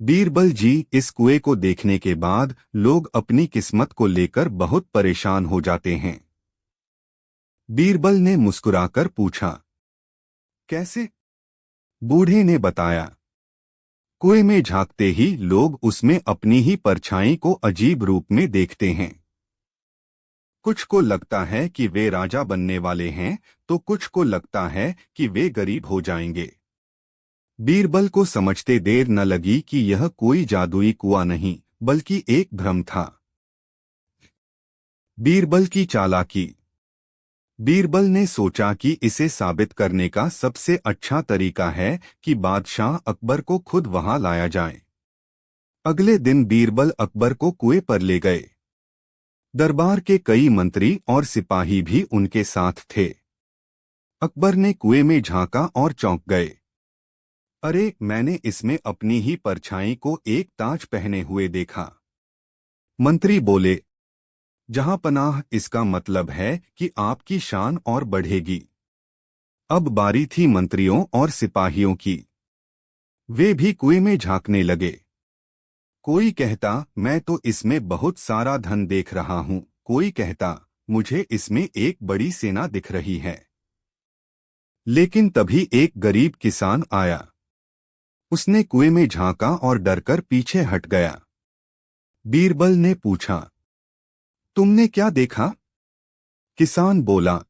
बीरबल जी, इस कुएं को देखने के बाद लोग अपनी किस्मत को लेकर बहुत परेशान हो जाते हैं। बीरबल ने मुस्कुराकर पूछा, कैसे? बूढ़े ने बताया, कुएं में झांकते ही लोग उसमें अपनी ही परछाई को अजीब रूप में देखते हैं। कुछ को लगता है कि वे राजा बनने वाले हैं, तो कुछ को लगता है कि वे गरीब हो जाएंगे। बीरबल को समझते देर न लगी कि यह कोई जादुई कुआं नहीं, बल्कि एक भ्रम था। बीरबल की चालाकी। बीरबल ने सोचा कि इसे साबित करने का सबसे अच्छा तरीका है कि बादशाह अकबर को खुद वहां लाया जाए। अगले दिन बीरबल अकबर को कुएं पर ले गए। दरबार के कई मंत्री और सिपाही भी उनके साथ थे। अकबर ने कुएं में झांका और चौंक गए। अरे, मैंने इसमें अपनी ही परछाई को एक ताज पहने हुए देखा। मंत्री बोले, जहां पनाह, इसका मतलब है कि आपकी शान और बढ़ेगी। अब बारी थी मंत्रियों और सिपाहियों की। वे भी कुएं में झांकने लगे। कोई कहता, मैं तो इसमें बहुत सारा धन देख रहा हूं। कोई कहता, मुझे इसमें एक बड़ी सेना दिख रही है। लेकिन तभी एक गरीब किसान आया। उसने कुएं में झांका और डरकर पीछे हट गया। बीरबल ने पूछा, तुमने क्या देखा? किसान बोला,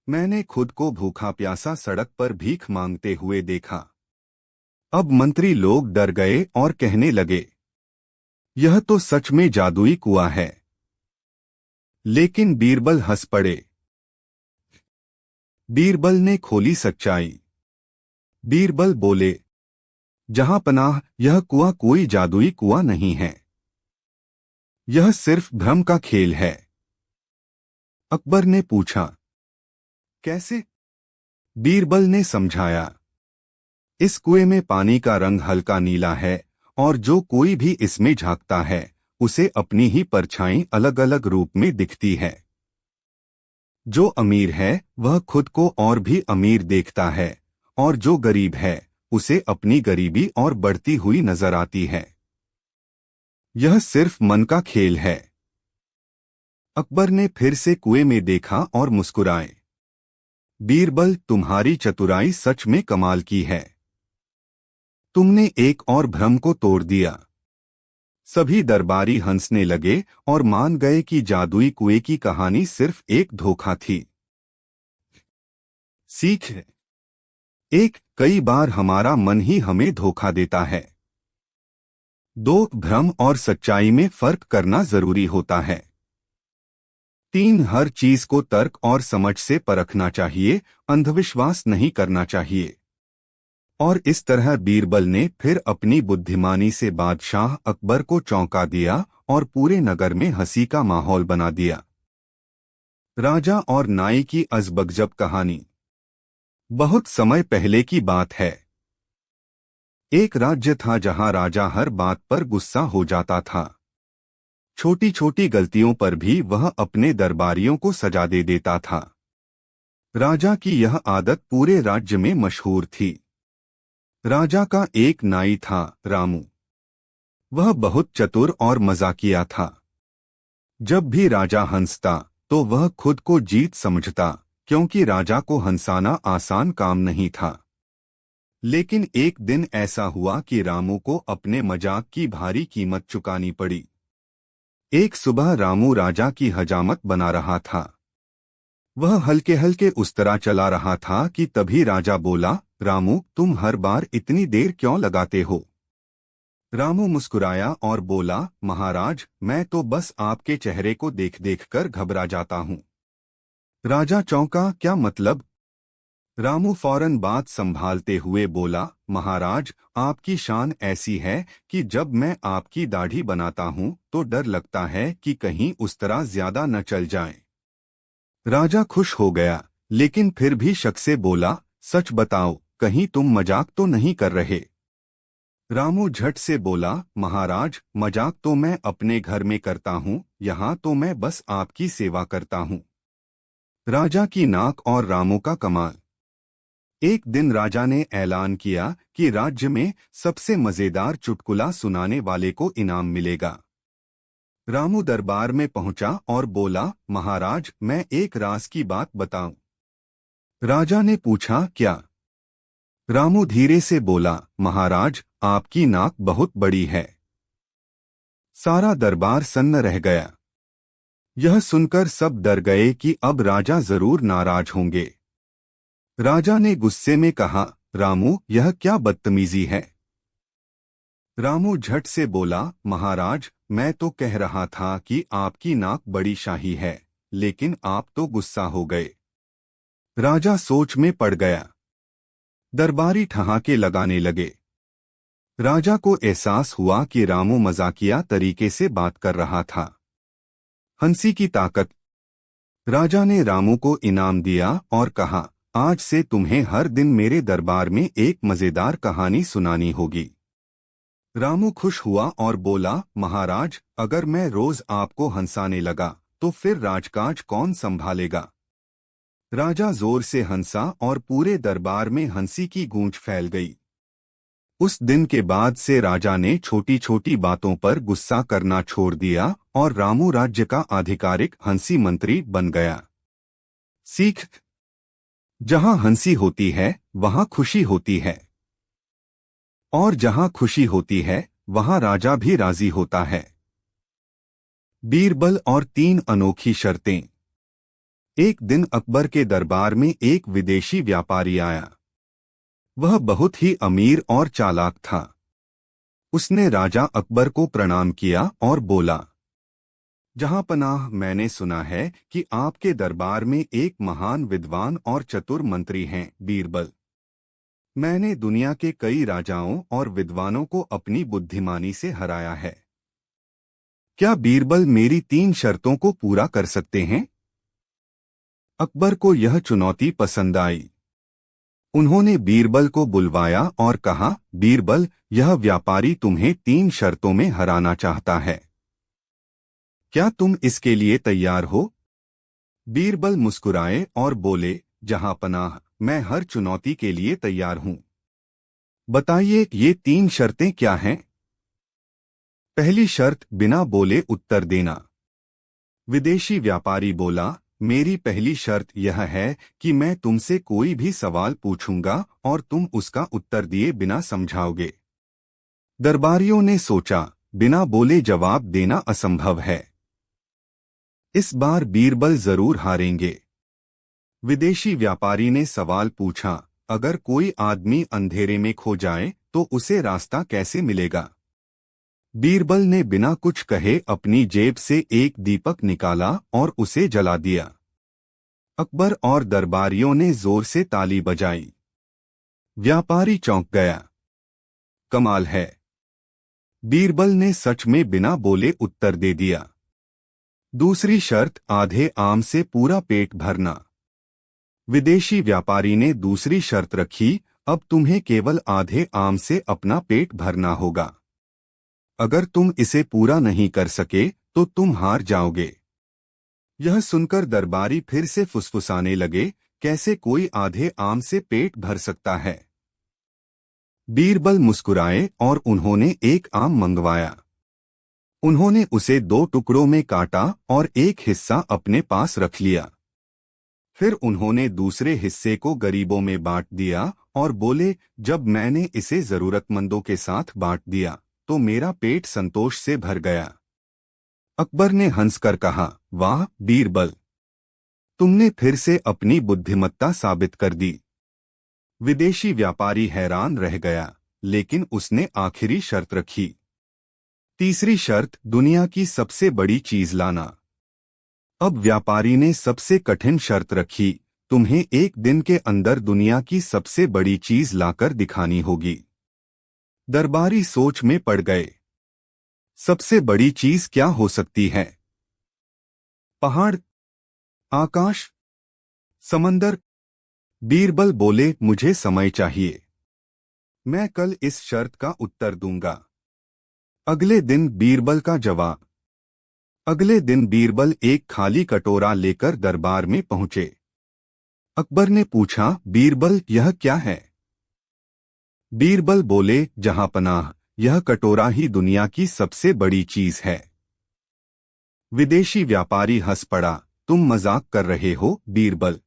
मैंने खुद को भूखा प्यासा सड़क पर भीख मांगते हुए देखा। अब मंत्री लोग डर गए और कहने लगे, यह तो सच में जादुई कुआं है। लेकिन बीरबल हंस पड़े। बीरबल ने खोली सच्चाई। बीरबल बोले, जहां पनाह, यह कुआं कोई जादुई कुआं नहीं है। यह सिर्फ भ्रम का खेल है। अकबर ने पूछा, कैसे? बीरबल ने समझाया, इस कुएं में पानी का रंग हल्का नीला है और जो कोई भी इसमें झांकता है उसे अपनी ही परछाई अलग अलग रूप में दिखती है। जो अमीर है वह खुद को और भी अमीर देखता है और जो गरीब है उसे अपनी गरीबी और बढ़ती हुई नजर आती है। यह सिर्फ मन का खेल है। अकबर ने फिर से कुएं में देखा और मुस्कुराए। बीरबल, तुम्हारी चतुराई सच में कमाल की है। तुमने एक और भ्रम को तोड़ दिया। सभी दरबारी हंसने लगे और मान गए कि जादुई कुएं की कहानी सिर्फ एक धोखा थी। सीख एक, कई बार हमारा मन ही हमें धोखा देता है। दो, भ्रम और सच्चाई में फर्क करना जरूरी होता है। तीन, हर चीज को तर्क और समझ से परखना चाहिए, अंधविश्वास नहीं करना चाहिए। और इस तरह बीरबल ने फिर अपनी बुद्धिमानी से बादशाह अकबर को चौंका दिया और पूरे नगर में हंसी का माहौल बना दिया। राजा और नाई की अजबगजब कहानी। बहुत समय पहले की बात है। एक राज्य था जहां राजा हर बात पर गुस्सा हो जाता था। छोटी छोटी गलतियों पर भी वह अपने दरबारियों को सजा दे देता था। राजा की यह आदत पूरे राज्य में मशहूर थी। राजा का एक नाई था, रामू। वह बहुत चतुर और मजाकिया था। जब भी राजा हंसता तो वह खुद को जीत समझता, क्योंकि राजा को हंसाना आसान काम नहीं था। लेकिन एक दिन ऐसा हुआ कि रामू को अपने मजाक की भारी कीमत चुकानी पड़ी। एक सुबह रामू राजा की हजामत बना रहा था। वह हल्के हल्के उस तरह चला रहा था कि तभी राजा बोला, रामू, तुम हर बार इतनी देर क्यों लगाते हो? रामू मुस्कुराया और बोला, महाराज, मैं तो बस आपके चेहरे को देख देख कर घबरा जाता हूँ। राजा चौंका, क्या मतलब? रामू फौरन बात संभालते हुए बोला, महाराज, आपकी शान ऐसी है कि जब मैं आपकी दाढ़ी बनाता हूँ तो डर लगता है कि कहीं उस तरह ज्यादा न चल जाए। राजा खुश हो गया, लेकिन फिर भी शक से बोला, सच बताओ, कहीं तुम मजाक तो नहीं कर रहे? रामू झट से बोला, महाराज, मजाक तो मैं अपने घर में करता हूँ, यहाँ तो मैं बस आपकी सेवा करता हूँ। राजा की नाक और रामू का कमाल। एक दिन राजा ने ऐलान किया कि राज्य में सबसे मजेदार चुटकुला सुनाने वाले को इनाम मिलेगा। रामू दरबार में पहुंचा और बोला, महाराज, मैं एक राज की बात बताऊं। राजा ने पूछा, क्या? रामू धीरे से बोला, महाराज, आपकी नाक बहुत बड़ी है। सारा दरबार सन्न रह गया। यह सुनकर सब डर गए कि अब राजा जरूर नाराज होंगे। राजा ने गुस्से में कहा, रामू, यह क्या बदतमीजी है? रामू झट से बोला, महाराज, मैं तो कह रहा था कि आपकी नाक बड़ी शाही है, लेकिन आप तो गुस्सा हो गए। राजा सोच में पड़ गया। दरबारी ठहाके लगाने लगे। राजा को एहसास हुआ कि रामू मजाकिया तरीके से बात कर रहा था। हंसी की ताकत। राजा ने रामू को इनाम दिया और कहा, आज से तुम्हें हर दिन मेरे दरबार में एक मजेदार कहानी सुनानी होगी। रामू खुश हुआ और बोला, महाराज, अगर मैं रोज आपको हंसाने लगा तो फिर राजकाज कौन संभालेगा? राजा जोर से हंसा और पूरे दरबार में हंसी की गूंज फैल गई। उस दिन के बाद से राजा ने छोटी छोटी बातों पर गुस्सा करना छोड़ दिया और रामू राज्य का आधिकारिक हंसी मंत्री बन गया। सीख, जहां हंसी होती है वहां खुशी होती है, और जहां खुशी होती है वहां राजा भी राजी होता है। बीरबल और तीन अनोखी शर्तें। एक दिन अकबर के दरबार में एक विदेशी व्यापारी आया। वह बहुत ही अमीर और चालाक था। उसने राजा अकबर को प्रणाम किया और बोला, जहांपनाह, मैंने सुना है कि आपके दरबार में एक महान विद्वान और चतुर मंत्री हैं, बीरबल। मैंने दुनिया के कई राजाओं और विद्वानों को अपनी बुद्धिमानी से हराया है। क्या बीरबल मेरी तीन शर्तों को पूरा कर सकते हैं? अकबर को यह चुनौती पसंद आई। उन्होंने बीरबल को बुलवाया और कहा, बीरबल, यह व्यापारी तुम्हें तीन शर्तों में हराना चाहता है। क्या तुम इसके लिए तैयार हो? बीरबल मुस्कुराए और बोले, जहांपनाह, मैं हर चुनौती के लिए तैयार हूं। बताइए ये 3 शर्तें क्या हैं? पहली शर्त, बिना बोले उत्तर देना। विदेशी व्यापारी बोला, मेरी पहली शर्त यह है कि मैं तुमसे कोई भी सवाल पूछूंगा और तुम उसका उत्तर दिए बिना समझाओगे। दरबारियों ने सोचा, बिना बोले जवाब देना असंभव है। इस बार बीरबल जरूर हारेंगे। विदेशी व्यापारी ने सवाल पूछा, अगर कोई आदमी अंधेरे में खो जाए तो उसे रास्ता कैसे मिलेगा? बीरबल ने बिना कुछ कहे अपनी जेब से एक दीपक निकाला और उसे जला दिया। अकबर और दरबारियों ने जोर से ताली बजाई। व्यापारी चौंक गया। कमाल है, बीरबल ने सच में बिना बोले उत्तर दे दिया। दूसरी शर्त, आधे आम से पूरा पेट भरना। विदेशी व्यापारी ने दूसरी शर्त रखी, अब तुम्हें केवल आधे आम से अपना पेट भरना होगा। अगर तुम इसे पूरा नहीं कर सके तो तुम हार जाओगे। यह सुनकर दरबारी फिर से फुसफुसाने लगे, कैसे कोई आधे आम से पेट भर सकता है? बीरबल मुस्कुराए और उन्होंने एक आम मंगवाया। उन्होंने उसे 2 टुकड़ों में काटा और एक हिस्सा अपने पास रख लिया। फिर उन्होंने दूसरे हिस्से को गरीबों में बांट दिया और बोले, जब मैंने इसे जरूरतमंदों के साथ बांट दिया तो मेरा पेट संतोष से भर गया। अकबर ने हंसकर कहा, वाह बीरबल, तुमने फिर से अपनी बुद्धिमत्ता साबित कर दी। विदेशी व्यापारी हैरान रह गया, लेकिन उसने आखिरी शर्त रखी। तीसरी शर्त, दुनिया की सबसे बड़ी चीज लाना। अब व्यापारी ने सबसे कठिन शर्त रखी, तुम्हें एक दिन के अंदर दुनिया की सबसे बड़ी चीज लाकर दिखानी होगी। दरबारी सोच में पड़ गए। सबसे बड़ी चीज क्या हो सकती है? पहाड़, आकाश, समंदर? बीरबल बोले, मुझे समय चाहिए, मैं कल इस शर्त का उत्तर दूंगा। अगले दिन बीरबल का जवाब। अगले दिन बीरबल एक खाली कटोरा लेकर दरबार में पहुंचे। अकबर ने पूछा, बीरबल यह क्या है? बीरबल बोले, जहांपनाह, यह कटोरा ही दुनिया की सबसे बड़ी चीज है। विदेशी व्यापारी हंस पड़ा, तुम मजाक कर रहे हो बीरबल,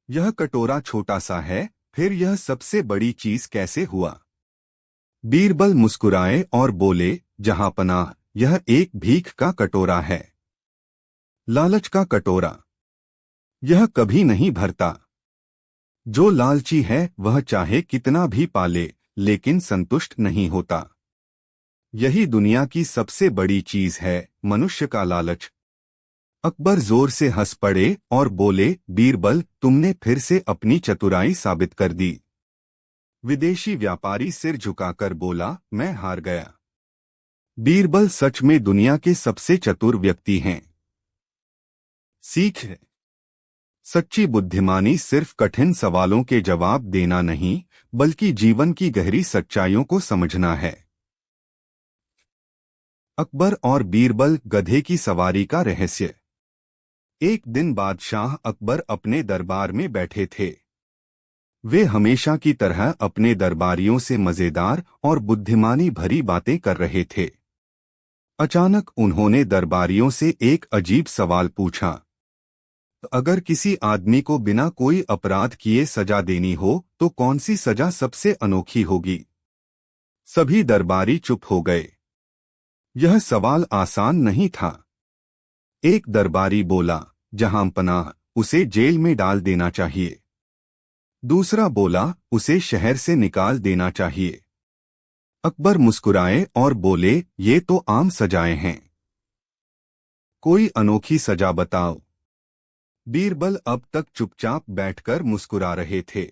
यह कटोरा छोटा सा है, फिर यह सबसे बड़ी चीज कैसे हुआ? बीरबल मुस्कुराए और बोले, जहांपनाह, यह एक भीख का कटोरा है, लालच का कटोरा। यह कभी नहीं भरता। जो लालची है वह चाहे कितना भी पाले, लेकिन संतुष्ट नहीं होता। यही दुनिया की सबसे बड़ी चीज है, मनुष्य का लालच। अकबर जोर से हंस पड़े और बोले, बीरबल, तुमने फिर से अपनी चतुराई साबित कर दी। विदेशी व्यापारी सिर झुकाकर बोला, मैं हार गया। बीरबल सच में दुनिया के सबसे चतुर व्यक्ति हैं। सीख है, सच्ची बुद्धिमानी सिर्फ कठिन सवालों के जवाब देना नहीं, बल्कि जीवन की गहरी सच्चाइयों को समझना है। अकबर और बीरबल, गधे की सवारी का रहस्य। एक दिन बादशाह अकबर अपने दरबार में बैठे थे। वे हमेशा की तरह अपने दरबारियों से मजेदार और बुद्धिमानी भरी बातें कर रहे थे। अचानक उन्होंने दरबारियों से एक अजीब सवाल पूछा, अगर किसी आदमी को बिना कोई अपराध किए सजा देनी हो तो कौन सी सजा सबसे अनोखी होगी? सभी दरबारी चुप हो गए। यह सवाल आसान नहीं था। एक दरबारी बोला, जहांपनाह, उसे जेल में डाल देना चाहिए। दूसरा बोला, उसे शहर से निकाल देना चाहिए। अकबर मुस्कुराए और बोले, ये तो आम सजाएं हैं, कोई अनोखी सजा बताओ। बीरबल अब तक चुपचाप बैठकर मुस्कुरा रहे थे।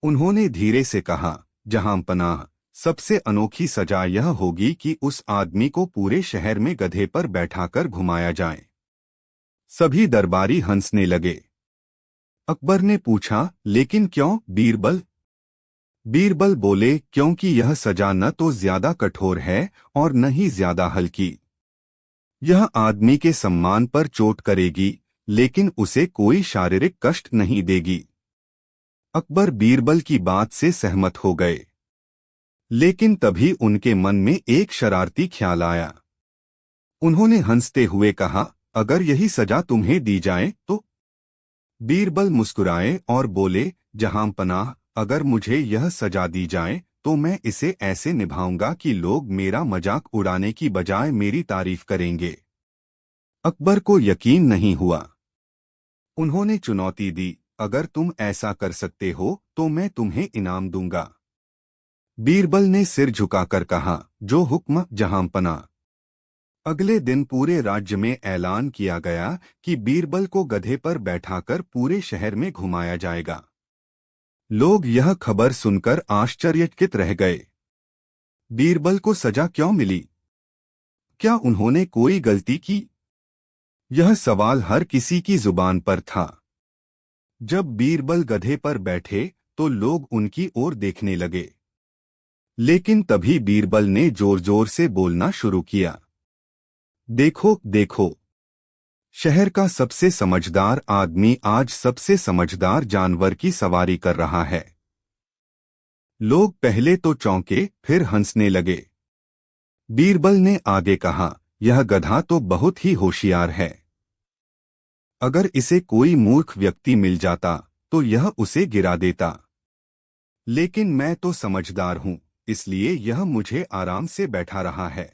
उन्होंने धीरे से कहा, जहांपनाह, सबसे अनोखी सजा यह होगी कि उस आदमी को पूरे शहर में गधे पर बैठाकर घुमाया जाए। सभी दरबारी हंसने लगे। अकबर ने पूछा, लेकिन क्यों बीरबल? बीरबल बोले, क्योंकि यह सजा न तो ज्यादा कठोर है और न ही ज्यादा हल्की। यह आदमी के सम्मान पर चोट करेगी, लेकिन उसे कोई शारीरिक कष्ट नहीं देगी। अकबर बीरबल की बात से सहमत हो गए। लेकिन तभी उनके मन में एक शरारती ख्याल आया। उन्होंने हंसते हुए कहा, अगर यही सजा तुम्हें दी जाए तो? बीरबल मुस्कुराए और बोले, जहां पनाह, अगर मुझे यह सजा दी जाए तो मैं इसे ऐसे निभाऊंगा कि लोग मेरा मजाक उड़ाने की बजाय मेरी तारीफ करेंगे। अकबर को यकीन नहीं हुआ। उन्होंने चुनौती दी, अगर तुम ऐसा कर सकते हो तो मैं तुम्हें इनाम दूंगा। बीरबल ने सिर झुकाकर कहा, जो हुक्म जहांपना। अगले दिन पूरे राज्य में ऐलान किया गया कि बीरबल को गधे पर बैठाकर पूरे शहर में घुमाया जाएगा। लोग यह खबर सुनकर आश्चर्यचकित रह गए। बीरबल को सजा क्यों मिली? क्या उन्होंने कोई गलती की? यह सवाल हर किसी की जुबान पर था। जब बीरबल गधे पर बैठे तो लोग उनकी ओर देखने लगे। लेकिन तभी बीरबल ने जोर जोर से बोलना शुरू किया, देखो देखो, शहर का सबसे समझदार आदमी आज सबसे समझदार जानवर की सवारी कर रहा है। लोग पहले तो चौंके, फिर हंसने लगे। बीरबल ने आगे कहा, यह गधा तो बहुत ही होशियार है। अगर इसे कोई मूर्ख व्यक्ति मिल जाता तो यह उसे गिरा देता। लेकिन मैं तो समझदार हूं, इसलिए यह मुझे आराम से बैठा रहा है।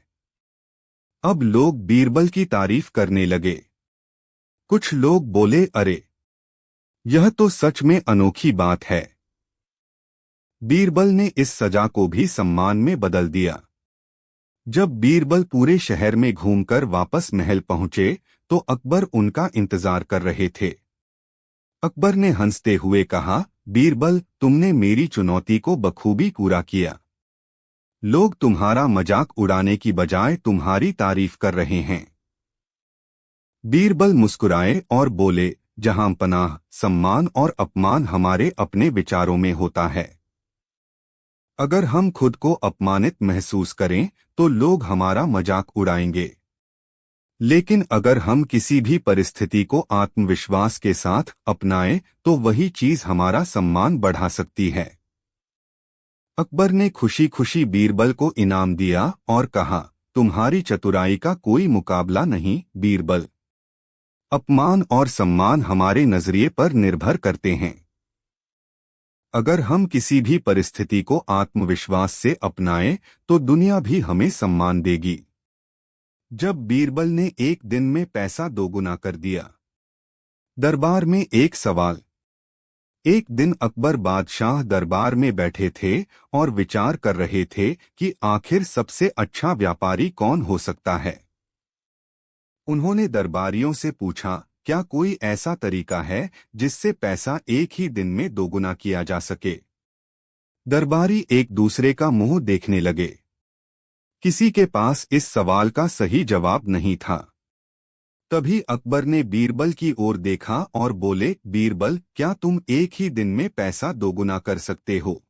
अब लोग बीरबल की तारीफ करने लगे। कुछ लोग बोले, अरे, यह तो सच में अनोखी बात है। बीरबल ने इस सजा को भी सम्मान में बदल दिया। जब बीरबल पूरे शहर में घूमकर वापस महल पहुंचे तो अकबर उनका इंतजार कर रहे थे। अकबर ने हंसते हुए कहा, बीरबल, तुमने मेरी चुनौती को बखूबी पूरा किया। लोग तुम्हारा मजाक उड़ाने की बजाय तुम्हारी तारीफ कर रहे हैं। बीरबल मुस्कुराए और बोले, जहां पनाह, सम्मान और अपमान हमारे अपने विचारों में होता है। अगर हम खुद को अपमानित महसूस करें तो लोग हमारा मजाक उड़ाएंगे। लेकिन अगर हम किसी भी परिस्थिति को आत्मविश्वास के साथ अपनाएं तो वही चीज हमारा सम्मान बढ़ा सकती है। अकबर ने खुशी खुशी बीरबल को इनाम दिया और कहा, तुम्हारी चतुराई का कोई मुकाबला नहीं बीरबल। अपमान और सम्मान हमारे नजरिए पर निर्भर करते हैं। अगर हम किसी भी परिस्थिति को आत्मविश्वास से अपनाएं तो दुनिया भी हमें सम्मान देगी। जब बीरबल ने एक दिन में पैसा दोगुना कर दिया। दरबार में एक सवाल। एक दिन अकबर बादशाह दरबार में बैठे थे और विचार कर रहे थे कि आखिर सबसे अच्छा व्यापारी कौन हो सकता है। उन्होंने दरबारियों से पूछा, क्या कोई ऐसा तरीका है जिससे पैसा एक ही दिन में दोगुना किया जा सके? दरबारी एक दूसरे का मुंह देखने लगे। किसी के पास इस सवाल का सही जवाब नहीं था। तभी अकबर ने बीरबल की ओर देखा और बोले, बीरबल, क्या तुम एक ही दिन में पैसा दोगुना कर सकते हो?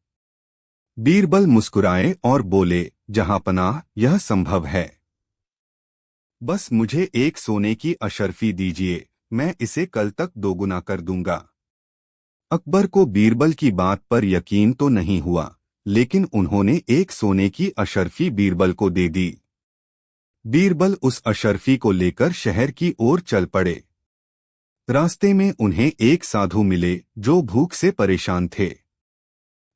बीरबल मुस्कुराए और बोले, जहांपनाह, यह संभव है। बस मुझे एक सोने की अशर्फी दीजिए, मैं इसे कल तक दोगुना कर दूंगा। अकबर को बीरबल की बात पर यकीन तो नहीं हुआ, लेकिन उन्होंने एक सोने की अशर्फी बीरबल को दे दी। बीरबल उस अशर्फी को लेकर शहर की ओर चल पड़े। रास्ते में उन्हें एक साधु मिले जो भूख से परेशान थे।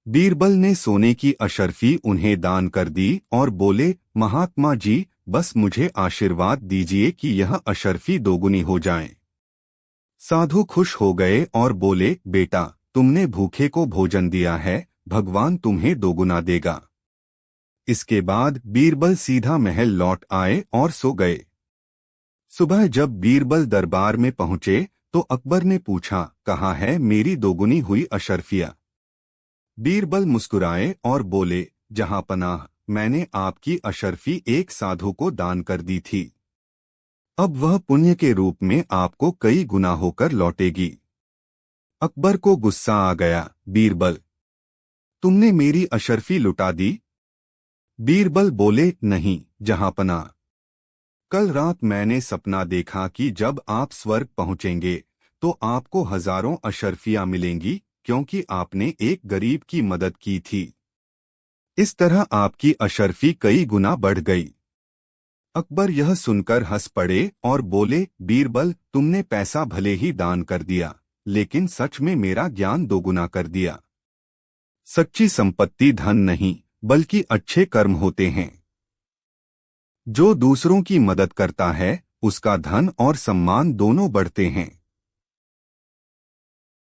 बीरबल ने सोने की अशर्फी उन्हें दान कर दी और बोले, महात्मा जी, बस मुझे आशीर्वाद दीजिए कि यह अशर्फी दोगुनी हो जाए। साधु खुश हो गए और बोले, बेटा, तुमने भूखे को भोजन दिया है, भगवान तुम्हें दोगुना देगा। इसके बाद बीरबल सीधा महल लौट आए और सो गए। सुबह जब बीरबल दरबार में पहुंचे तो अकबर ने पूछा, कहाँ है मेरी दोगुनी हुई अशर्फिया? बीरबल मुस्कुराए और बोले, जहांपनाह, मैंने आपकी अशर्फी एक साधु को दान कर दी थी। अब वह पुण्य के रूप में आपको कई गुना होकर लौटेगी। अकबर को गुस्सा आ गया, बीरबल, तुमने मेरी अशर्फी लुटा दी? बीरबल बोले, नहीं जहांपनाह, कल रात मैंने सपना देखा कि जब आप स्वर्ग पहुंचेंगे तो आपको हजारों अशर्फियां मिलेंगी, क्योंकि आपने एक गरीब की मदद की थी। इस तरह आपकी अशर्फी कई गुना बढ़ गई। अकबर यह सुनकर हंस पड़े और बोले, बीरबल, तुमने पैसा भले ही दान कर दिया, लेकिन सच में मेरा ज्ञान दोगुना कर दिया। सच्ची संपत्ति धन नहीं, बल्कि अच्छे कर्म होते हैं। जो दूसरों की मदद करता है, उसका धन और सम्मान दोनों बढ़ते हैं।